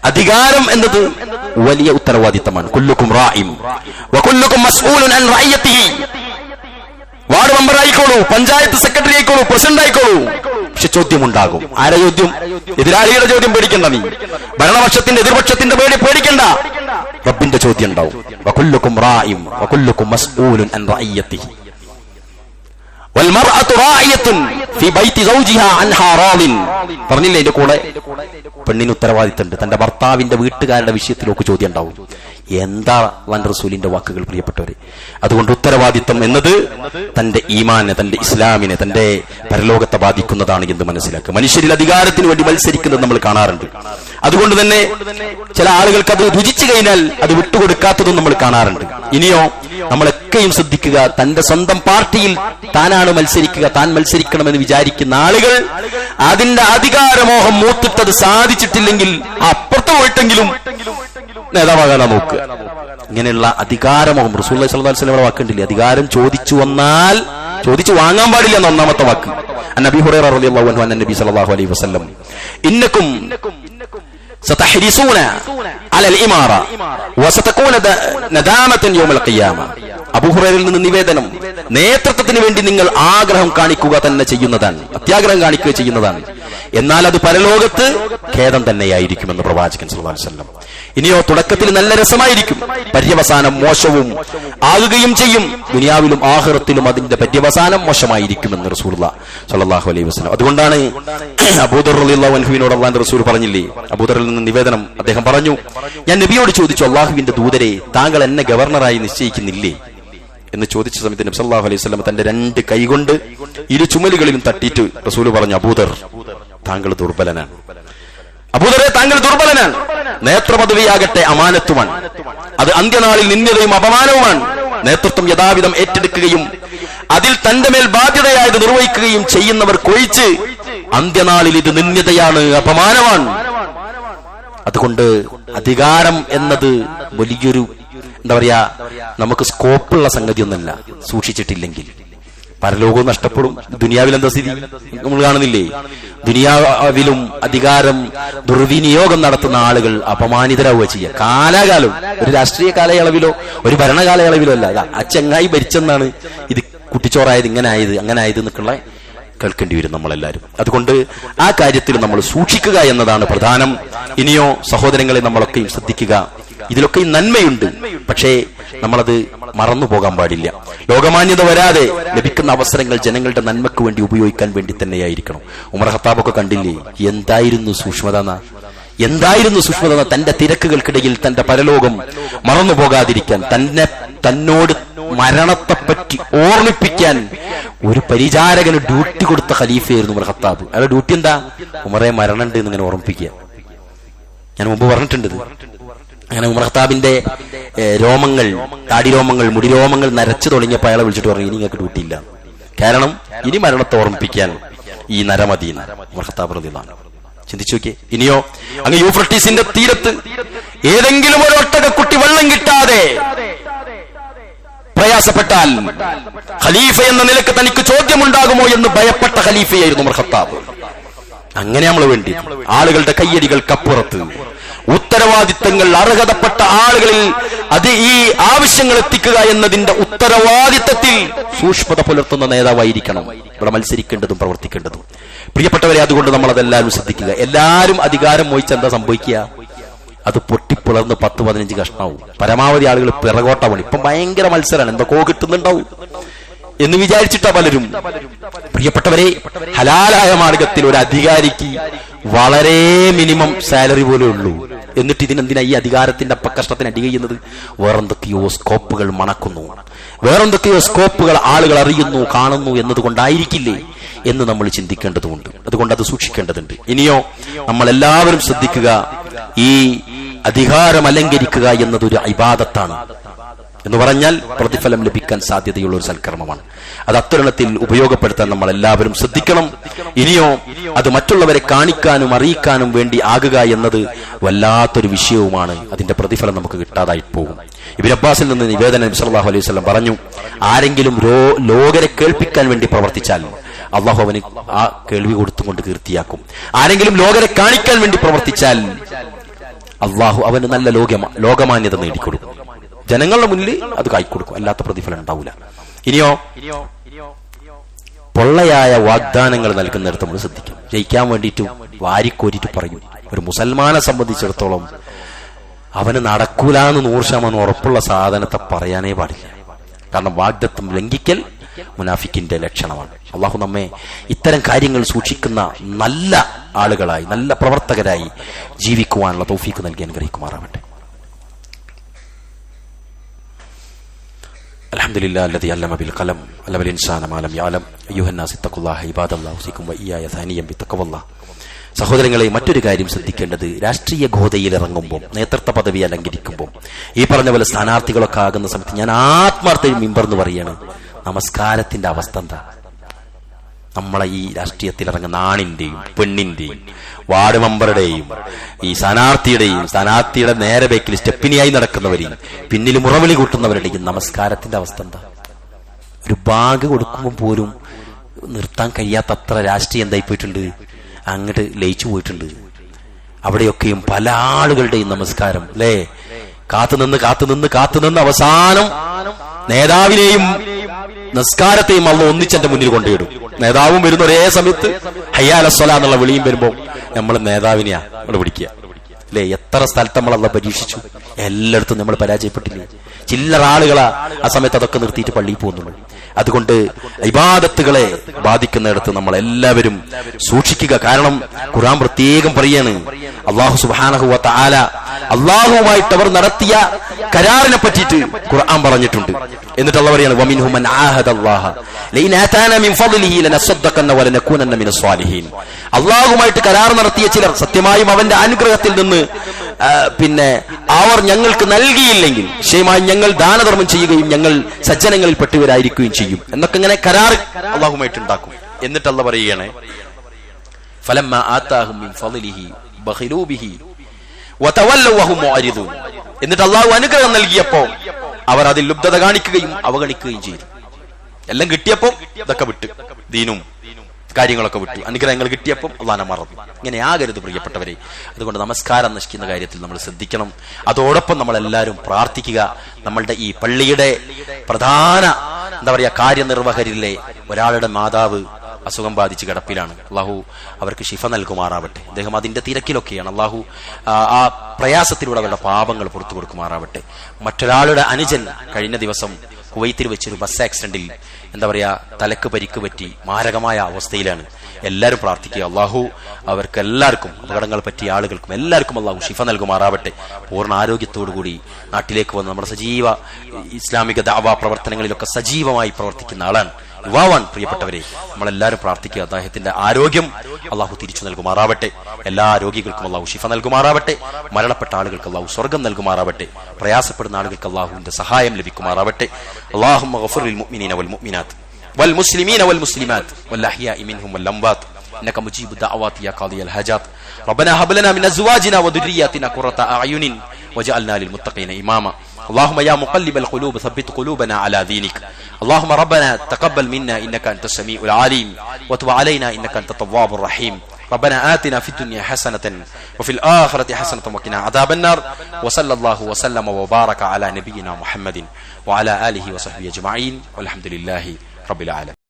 അധികാരം എന്നത് വലിയ ഉത്തരവാദിത്തമാണ്. കുല്ലുക്കും റാഇൻ വകുല്ലുക്കും മസ്ഊലുൻ അൻ റഅയതിഹി. വാർഡ് മെമ്പർ ആയിക്കോളൂ, പഞ്ചായത്ത് സെക്രട്ടറി ആയിക്കോളൂ, പ്രസിഡന്റ് ആയിക്കോളൂ, പക്ഷെ ചോദ്യമുണ്ടാകും. ആരെ ചോദ്യം? എതിരാളിയുടെ ചോദ്യം പേടിക്കണ്ട, നീ ഭരണപക്ഷത്തിന്റെ എതിർപക്ഷത്തിന്റെ പേടിക്കണ്ട, റബ്ബിന്റെ ചോദ്യം ഉണ്ടാവും. വകുല്ലുക്കും റാഇൻ വകുല്ലുക്കും മസ്ഊലുൻ അൻ റഅയതിഹി വൽമർഅതു റാഇയത്തുൻ ഫീ ബൈതി സൗജിഹാ അൻഹാ റാദിൻ. പറഞ്ഞില്ലേ ഇതിന്റെ കൂടെ പെണ്ണിന് ഉത്തരവാദിത്തമുണ്ട്. തന്റെ ഭർത്താവിന്റെ വീട്ടുകാരുടെ വിഷയത്തിലൊക്കെ ചോദ്യം ഉണ്ടാവും. എന്താ അല്ലാഹുവിന്റെ റസൂലിന്റെ വാക്കുകൾ പ്രിയപ്പെട്ടവരെ. അതുകൊണ്ട് ഉത്തരവാദിത്തം എന്നത് തന്റെ ഈമാനെ, തന്റെ ഇസ്ലാമിനെ, തന്റെ പരലോകത്തെ ബാധിക്കുന്നതാണ് എന്ന് മനസ്സിലാക്കുക. മനുഷ്യരിൽ അധികാരത്തിന് വേണ്ടി മത്സരിക്കുന്നത് നമ്മൾ കാണാറുണ്ട്. അതുകൊണ്ട് തന്നെ ചില ആളുകൾക്ക് അത് രുചിച്ചു കഴിഞ്ഞാൽ അത് വിട്ടുകൊടുക്കാത്തതും നമ്മൾ കാണാറുണ്ട്. ഇനിയോ നമ്മളൊക്കെയും ശ്രദ്ധിക്കുക, തന്റെ സ്വന്തം പാർട്ടിയിൽ താനാണ് മത്സരിക്കുക, താൻ മത്സരിക്കണമെന്ന് വിചാരിക്കുന്ന ആളുകൾ അതിന്റെ അധികാരമോഹം മൂത്തിട്ടത് സാധിച്ചിട്ടില്ലെങ്കിൽ അപ്പുറത്ത് പോയിട്ടെങ്കിലും നേതാവാകാനാ നോക്കുക. ഇങ്ങനെയുള്ള അധികാരമോഹം റസൂലുള്ളാഹി സ്വല്ലല്ലാഹു അലൈഹി വസല്ലം വാക്കുണ്ടില്ലേ, അധികാരം ചോദിച്ചു വന്നാൽ ചോദിച്ചു വാങ്ങാൻ പാടില്ല എന്ന ഒന്നാമത്തെ വാക്ക്. അന്നബി ഹുറൈറ റളിയല്ലാഹു അൻഹു അന്നബി സ്വല്ലല്ലാഹു അലൈഹി വസല്ലം ഇന്നകും സതഹരിസൂന അലൽ ഇമാറ വസതകൂന നദാമതൻ യൗമൽ ഖിയാമ. അബൂ ഹുറൈറയിൽ നിന്ന് നിവേദനം, നേതൃത്വത്തിന് വേണ്ടി നിങ്ങൾ ആഗ്രഹം കാണിക്കുക തന്നെ ചെയ്യുന്നതാണ്, അത്യാഗ്രഹം കാണിക്കുക ചെയ്യുന്നതാണ്, എന്നാൽ അത് പരലോകത്ത് ഖേദം തന്നെയായിരിക്കുമെന്ന് പ്രവാചകൻ സ്വല്ലല്ലാഹു അലൈഹി വസല്ലം. ഇനിയോ തുടക്കത്തിൽ നല്ല രസമായിരിക്കും, പര്യവസാനം മോശവും ആകുകയും ചെയ്യും. ദുനിയാവിലും ആഖിറത്തിലും അതിന്റെ പര്യവസാനം മോശമായിരിക്കുമെന്ന് റസൂലുള്ളാഹി സ്വല്ലല്ലാഹു അലൈഹി വസല്ലം. അതുകൊണ്ടാണ് അബൂദർ റളിയല്ലാഹു അൻഹുവിനോട് അല്ലാഹുവിന്റെ റസൂൽ പറഞ്ഞില്ലേ, അബൂദറിൽ നിന്ന് നിവേദനം, അദ്ദേഹം പറഞ്ഞു, ഞാൻ നബിയോട് ചോദിച്ചു, അല്ലാഹുവിന്റെ ദൂതരെ, താങ്കൾ എന്നെ ഗവർണറായി നിശ്ചയിക്കുന്നില്ലേ എന്ന് ചോദിച്ച സമയത്ത് നബി സല്ലല്ലാഹു അലൈഹി വസല്ലം തന്റെ രണ്ട് കൈകൊണ്ട് ഇരു ചുമലുകളിലും തട്ടിയിട്ട് റസൂൽ പറഞ്ഞു, അബൂദർ, താങ്കൾ ദുർബലനാണ്. അബൂദറെ, താങ്കൾ ദുർബലനാണ്. നേതൃപദവിയാകട്ടെ അമാനത്തുമാണ്, അത് അന്ത്യനാളിൽ നിന്ദ്യതയും അപമാനവുമാണ്. നേതൃത്വം യഥാവിധം ഏറ്റെടുക്കുകയും അതിൽ തന്റെ മേൽ ബാധ്യതയായത് നിർവഹിക്കുകയും ചെയ്യുന്നവർക്കൊഴിച്ച് അന്ത്യനാളിൽ ഇത് നിന്ദ്യതയാണ്, അപമാനമാണ്. അതുകൊണ്ട് അധികാരം എന്നത് വലിയൊരു എന്താ പറയാ, നമുക്ക് സ്കോപ്പുള്ള സംഗതിയൊന്നല്ല. സൂക്ഷിച്ചിട്ടില്ലെങ്കിൽ പരലോകവും നഷ്ടപ്പെടും. ദുനിയാവിൽ എന്താ സ്ഥിതി നമ്മൾ കാണുന്നില്ലേ? ദുനിയാവിലും അധികാരം ദുർവിനിയോഗം നടത്തുന്ന ആളുകൾ അപമാനിതരാവുക ചെയ്യുക. കാലാകാലം, ഒരു രാഷ്ട്രീയ കാലയളവിലോ ഒരു ഭരണകാലയളവിലോ അല്ല, ആ ചങ്ങായി ഭരിച്ചെന്നാണ് ഇത് കുട്ടിച്ചോറായത്, ഇങ്ങനെ ആയത്, അങ്ങനെ ആയത് എന്നൊക്കെയുള്ള കേൾക്കേണ്ടി വരും നമ്മളെല്ലാവരും. അതുകൊണ്ട് ആ കാര്യത്തിൽ നമ്മൾ സൂക്ഷിക്കുക എന്നതാണ് പ്രധാനം. ഇനിയോ സഹോദരങ്ങളെ, നമ്മളൊക്കെയും ശ്രദ്ധിക്കുക, ഇതിലൊക്കെയും നന്മയുണ്ട്, പക്ഷേ നമ്മളത് മറന്നു പോകാൻ പാടില്ല. ലോകമാന്യത വരാതെ ലഭിക്കുന്ന അവസരങ്ങൾ ജനങ്ങളുടെ നന്മയ്ക്ക് വേണ്ടി ഉപയോഗിക്കാൻ വേണ്ടി തന്നെയായിരിക്കണം. ഉമർ ഖത്താബൊക്കെ കണ്ടില്ലേ, എന്തായിരുന്നു സൂക്ഷ്മത, തന്റെ തിരക്കുകൾക്കിടയിൽ തന്റെ പരലോകം മറന്നു പോകാതിരിക്കാൻ, തന്നോട് മരണത്തെപ്പറ്റി ഓർമ്മിപ്പിക്കാൻ ഒരു പരിചാരകന് ഡ്യൂട്ടി കൊടുത്ത ഖലീഫയായിരുന്നു ഉമർ ഖത്താബ്. അയാളുടെ ഡ്യൂട്ടി എന്താ? ഉമറെ മരണമുണ്ട് എന്നിങ്ങനെ ഓർമ്മിപ്പിക്കുക. ഞാൻ മുമ്പ് പറഞ്ഞിട്ടുണ്ട്. അങ്ങനെ ഉമർ ഖത്താബിന്റെ രോമങ്ങൾ, താടിരോമങ്ങൾ, മുടിരോമങ്ങൾ നരച്ചു തുടങ്ങിയപ്പോൾ അയാളെ വിളിച്ചിട്ട് പറഞ്ഞു, ഇനി നിങ്ങൾക്ക് ഡ്യൂട്ടി ഇല്ല, കാരണം ഇനി മരണത്തെ ഓർമ്മിപ്പിക്കാൻ ഈ നരമദീന. ഉമർ ഖത്താബ് റളിയല്ലാഹു അൻഹു ചിന്തിച്ചു നോക്കിയേ. ഇനിയോ അങ്ങ് യൂഫ്രട്ടീസിന്റെ തീരത്ത് ഏതെങ്കിലും ഒരു ഒട്ടകക്കുട്ടി വെള്ളം കിട്ടാതെ പ്രയാസപ്പെട്ടാൽ ഖലീഫ എന്ന നിലക്ക് തനിക്ക് ചോദ്യമുണ്ടാകുമോ എന്ന് ഭയപ്പെട്ട ഖലീഫയായിരുന്നു ഉമർ ഖത്താബ്. അങ്ങനെ നമ്മൾ വേണ്ടി ആളുകളുടെ കയ്യടികൾക്കപ്പുറത്ത് ഉത്തരവാദിത്തങ്ങൾ അർഹതപ്പെട്ട ആളുകളിൽ അത് ഈ ആവശ്യങ്ങൾ എത്തിക്കുക എന്നതിന്റെ ഉത്തരവാദിത്തത്തിൽ സൂക്ഷ്മത പുലർത്തുന്ന നേതാവായിരിക്കണം ഇവിടെ മത്സരിക്കേണ്ടതും പ്രവർത്തിക്കേണ്ടതും. പ്രിയപ്പെട്ടവരെ, അതുകൊണ്ട് നമ്മൾ അതെല്ലാവരും ശ്രദ്ധിക്കുക. എല്ലാവരും അധികാരം മോഹിച്ച് എന്താ സംഭവിക്കുക? അത് പൊട്ടിപ്പിളർന്ന് 10-15 കഷ്ണാവും. പരമാവധി ആളുകൾ പിറകോട്ടാവും. ഇപ്പം ഭയങ്കര മത്സരമാണ്, എന്തൊക്കെ കിട്ടുന്നുണ്ടാവും എന്ന് വിചാരിച്ചിട്ടാ പലരും. പ്രിയപ്പെട്ടവരെ, ഹലാലായ മാർഗത്തിൽ ഒരു അധികാരിക്ക് വളരെ മിനിമം സാലറി പോലെ ഉള്ളൂ. എന്നിട്ട് ഇതിനെന്തിനാ ഈ അധികാരത്തിന്റെ അപ്പക്കഷ്ടത്തിന് അടി ചെയ്യുന്നത്? വേറെന്തൊക്കെയോ സ്കോപ്പുകൾ മണക്കുന്നു, വേറെന്തൊക്കെയോ സ്കോപ്പുകൾ ആളുകൾ അറിയുന്നു, കാണുന്നു എന്നതുകൊണ്ടായിരിക്കില്ലേ എന്ന് നമ്മൾ ചിന്തിക്കേണ്ടതുണ്ട്. അതുകൊണ്ട് അത് സൂക്ഷിക്കേണ്ടതുണ്ട്. ഇനിയോ നമ്മൾ എല്ലാവരും ശ്രദ്ധിക്കുക, ഈ അധികാരം അലങ്കരിക്കുക എന്നതൊരു ഇബാദത്താണ് എന്ന് പറഞ്ഞാൽ പ്രതിഫലം ലഭിക്കാൻ സാധ്യതയുള്ള ഒരു സൽക്കർമ്മമാണ്. അത് അത്തരണത്തിൽ ഉപയോഗപ്പെടുത്താൻ നമ്മൾ എല്ലാവരും ശ്രദ്ധിക്കണം. ഇനിയോ അത് മറ്റുള്ളവരെ കാണിക്കാനും അറിയിക്കാനും വേണ്ടി ആകുക എന്നത് വല്ലാത്തൊരു വിഷയവുമാണ്. അതിന്റെ പ്രതിഫലം നമുക്ക് കിട്ടാതായി പോകും. ഇബ്നു അബ്ബാസിൽ നിന്ന് നിവേദനം നബി സല്ലല്ലാഹു അലൈഹി വസല്ലം പറഞ്ഞു, ആരെങ്കിലും ലോകരെ കേൾപ്പിക്കാൻ വേണ്ടി പ്രവർത്തിച്ചാൽ അള്ളാഹു അവന് ആ കേൾവി കൊടുത്തുകൊണ്ട് കീർത്തിയാക്കും. ആരെങ്കിലും ലോകരെ കാണിക്കാൻ വേണ്ടി പ്രവർത്തിച്ചാൽ അള്ളാഹു അവന് നല്ല ലോകമാന്യത നേടിക്കൊടുക്കും. ജനങ്ങളുടെ മുന്നിൽ അത് കൈക്കൊടുക്കും, അല്ലാത്ത പ്രതിഫലം ഉണ്ടാവില്ല. ഇനിയോ പൊള്ളയായ വാഗ്ദാനങ്ങൾ നൽകുന്നിടത്ത് നമ്മൾ ശ്രദ്ധിക്കും. ജയിക്കാൻ വേണ്ടിയിട്ട് വാരിക്കോരിട്ട് പറയും. ഒരു മുസൽമാനെ സംബന്ധിച്ചിടത്തോളം അവന് നടക്കൂലെന്ന് 100% ഉറപ്പുള്ള സാധനത്തെ പറയാനേ പാടില്ല. കാരണം വാഗ്ദത്തം ലംഘിക്കൽ മുനാഫിക്കിന്റെ ലക്ഷണമാണ്. അള്ളാഹു നമ്മെ ഇത്തരം കാര്യങ്ങൾ സൂക്ഷിക്കുന്ന നല്ല ആളുകളായി, നല്ല പ്രവർത്തകരായി ജീവിക്കുവാനുള്ള തൗഫീഖ് നൽകി അനുഗ്രഹിക്കുമാറാവട്ടെ. അൽഹംദുലില്ലാഹി അല്ലദീ അല്ലമ ബിൽ ഖലം അല്ലമൽ ഇൻസാന മാ ലം യഅലം അയ്യുഹന്നാസ് ഇത്തഖുല്ലാഹ ഇബാദല്ലാഹി ഉസീകും വഇയ്യായ സാനിയം ബിത്തഖവല്ലാഹ്. സഹോദരങ്ങളെ, മറ്റൊരു കാര്യം ശ്രദ്ധിക്കേണ്ടത്, രാഷ്ട്രീയ ഗോതയിൽ ഇറങ്ങുമ്പോൾ, നേതൃത്വ പദവി അലങ്കരിക്കുമ്പോൾ, ഈ പറഞ്ഞ പോലെ സ്ഥാനാർത്ഥികളൊക്കെ ആകുന്ന സമയത്ത് ഞാൻ ആത്മാർത്ഥയും മിമ്പർന്ന് പറയാണ്, നമസ്കാരത്തിന്റെ അവസ്ഥ എന്താ? നമ്മളെ ഈ രാഷ്ട്രീയത്തിൽ ഇറങ്ങുന്ന ആണിന്റെയും പെണ്ണിന്റെയും വാർഡ് മെമ്പറുടെയും ഈ സ്ഥാനാർത്ഥിയുടെ നേരെ ബേക്കിൽ സ്റ്റെപ്പിനിയായി നടക്കുന്നവരെയും പിന്നിൽ മുറവിളി കൂട്ടുന്നവരുടെയും നമസ്കാരത്തിന്റെ അവസ്ഥ എന്താ? ഒരു ബാഗ് കൊടുക്കുമ്പോൾ പോലും നിർത്താൻ കഴിയാത്തത്ര രാഷ്ട്രീയം എന്തായി പോയിട്ടുണ്ട്, അങ്ങോട്ട് ലയിച്ചു പോയിട്ടുണ്ട്. അവിടെയൊക്കെയും പല ആളുകളുടെയും നമസ്കാരം അല്ലേ, കാത്തുനിന്ന് അവസാനം നേതാവിനെയും നിസ്കാരത്തെയും അള്ള ഒന്നിച്ചെന്റെ മുന്നിൽ കൊണ്ടുവിടും. നേതാവും വരുന്ന ഒരേ സമയത്ത് ഹയ്യ അല സ്വലാ എന്നുള്ള വിളിയും വരുമ്പോൾ നമ്മൾ നേതാവിനെയാ നമ്മൾ പിടിക്കുക അല്ലേ. എത്ര സ്ഥലത്ത് നമ്മൾ അള്ള പരീക്ഷിച്ചു, എല്ലായിടത്തും നമ്മൾ പരാജയപ്പെട്ടില്ലേ. ചില്ലറ ആളുകളാ ആ സമയത്ത് അതൊക്കെ നിർത്തിയിട്ട് പള്ളിയിൽ പോകുന്നുള്ളൂ. അതുകൊണ്ട് ഇബാദത്തുകളെ ബാധിക്കുന്നിടത്ത് നമ്മൾ എല്ലാവരും സൂക്ഷിക്കുക. കാരണം ഖുർആൻ പ്രത്യേകം പറയാണ്, അല്ലാഹു സുബ്ഹാനഹു വ തആല അല്ലാഹുവുമായിട്ട് അവർ നടത്തിയ കരാറിനെ പറ്റിയിട്ട് ഖുർആൻ പറഞ്ഞിട്ടുണ്ട്. എന്നിട്ട് അല്ലാഹു പറയാണ്, വമിൻഹും മൻ ആഹദല്ലാഹ ലൈൻ ആതാന മിൻ ഫളിഹി ലനസദ്ദഖന്ന വലനകൂനന്ന മിനസ് സ്വാലിഹീൻ. അല്ലാഹുവുമായിട്ട് കരാർ നടത്തിയ ചിലർ സത്യമായും അവന്റെ അനുഗ്രഹത്തിൽ നിന്ന് അവർ ഞങ്ങൾക്ക് നൽകിയില്ലെങ്കിൽ നിശ്ചയമായി ഞങ്ങൾ ദാനധർമ്മം ചെയ്യുകയും ഞങ്ങൾ സജ്ജനങ്ങളിൽ പെട്ടവരായിരിക്കുകയും ചെയ്യും എന്നൊക്കെ ഇങ്ങനെ കരാർ അല്ലാഹുവുമായിട്ട് ഉണ്ടാക്കും. എന്നിട്ട് അല്ലാഹു പറയുകയാണ്, ഫലമ്മ ആതാഹും മിൻ ഫളിഹി ബഖിലൂ ബിഹി വതവല്ലൂ വഹും മുഅരിദൂൻ. എന്നിട്ട് അല്ലാഹു അനുഗ്രഹം നൽകിയപ്പോൾ അവർ അതിൽ ലുബ്ധത കാണിക്കുകയും അവഗണിക്കുകയും ചെയ്തു. എല്ലാം കിട്ടിയപ്പോ ഇതൊക്കെ വിട്ട്, ദീനും കാര്യങ്ങളൊക്കെ വിട്ടു. അനുഗ്രഹങ്ങൾ കിട്ടിയപ്പം അള്ളാഹനെ മറന്നു. ഇങ്ങനെ ആകരുത് പ്രിയപ്പെട്ടവരെ. അതുകൊണ്ട് നമസ്കാരം നശിക്കുന്ന കാര്യത്തിൽ നമ്മൾ ശ്രദ്ധിക്കണം. അതോടൊപ്പം നമ്മളെല്ലാവരും പ്രാർത്ഥിക്കുക. നമ്മളുടെ ഈ പള്ളിയുടെ പ്രധാന കാര്യനിർവഹരിലെ ഒരാളുടെ മാതാവ് അസുഖം ബാധിച്ച് കിടപ്പിലാണ്. അള്ളാഹു അവർക്ക് ശിഫ നൽകുമാറാവട്ടെ. അദ്ദേഹം അതിന്റെ തിരക്കിലൊക്കെയാണ്. അള്ളാഹു ആ പ്രയാസത്തിലൂടെ അവരുടെ പാപങ്ങൾ പുറത്തു കൊടുക്കുമാറാവട്ടെ. മറ്റൊരാളുടെ അനുജൻ കഴിഞ്ഞ ദിവസം കുവൈത്തിൽ വെച്ചൊരു ബസ് ആക്സിഡന്റിൽ തലക്ക് പരിക്ക് പറ്റി മാരകമായ അവസ്ഥയിലാണ്. എല്ലാവരും പ്രാർത്ഥിക്കുക. അള്ളാഹു അവർക്കെല്ലാവർക്കും, അപകടങ്ങൾ പറ്റിയ ആളുകൾക്കും എല്ലാവർക്കും അള്ളാഹു ശിഫ നൽകുമാറാവട്ടെ. പൂർണ്ണ ആരോഗ്യത്തോടുകൂടി നാട്ടിലേക്ക് വന്ന് നമ്മുടെ സജീവ ഇസ്ലാമിക ദഅവ പ്രവർത്തനങ്ങളിലൊക്കെ സജീവമായി പ്രവർത്തിക്കുന്ന ആളാണ്, യുവാവാൻ. പ്രിയപ്പെട്ടവരെ, നമ്മളെല്ലാവരും പ്രാർത്ഥിക്കുക. അദ്ദേഹത്തിന്റെ ആരോഗ്യം അള്ളാഹു തിരിച്ചു നൽകുമാറാവട്ടെ. എല്ലാ രോഗികൾക്കും അള്ളാഹു ശിഫ നൽകുമാറാവട്ടെ. മരണപ്പെട്ട ആളുകൾക്ക് അള്ളാഹു സ്വർഗം നൽകുമാറാവട്ടെ. പ്രയാസപ്പെടുന്ന ആളുകൾക്ക് അള്ളാഹുവിന്റെ സഹായം ലഭിക്കുമാറാവട്ടെ. അല്ലാഹുമ്മ ഗഫിർ ലിൽ മുഅ്മിനീന വൽ മുഅ്മിനാത്ത് വൽ മുസ്ലിമീന വൽ മുസ്ലിമാത്ത് വൽ അഹ്യാഇ മിൻഹും വൽ അംവാത്ത് إنك مجيب الدعوات يا قاضي الحاجات ربنا هب لنا من أزواجنا وذرياتنا قرة أعين وجعلنا للمتقين إماما اللهم يا مقلب القلوب ثبت قلوبنا على دينك. اللهم ربنا تقبل منا إنك أنت السميع العليم وتب علينا إنك أنت التواب الرحيم. ربنا آتنا في الدنيا حسنة وفي الآخرة حسنة وقنا عذاب النار. وصلى الله وسلم وبارك على نبينا محمد وعلى آله وصحبه أجمعين والحمد لله رب العالمين.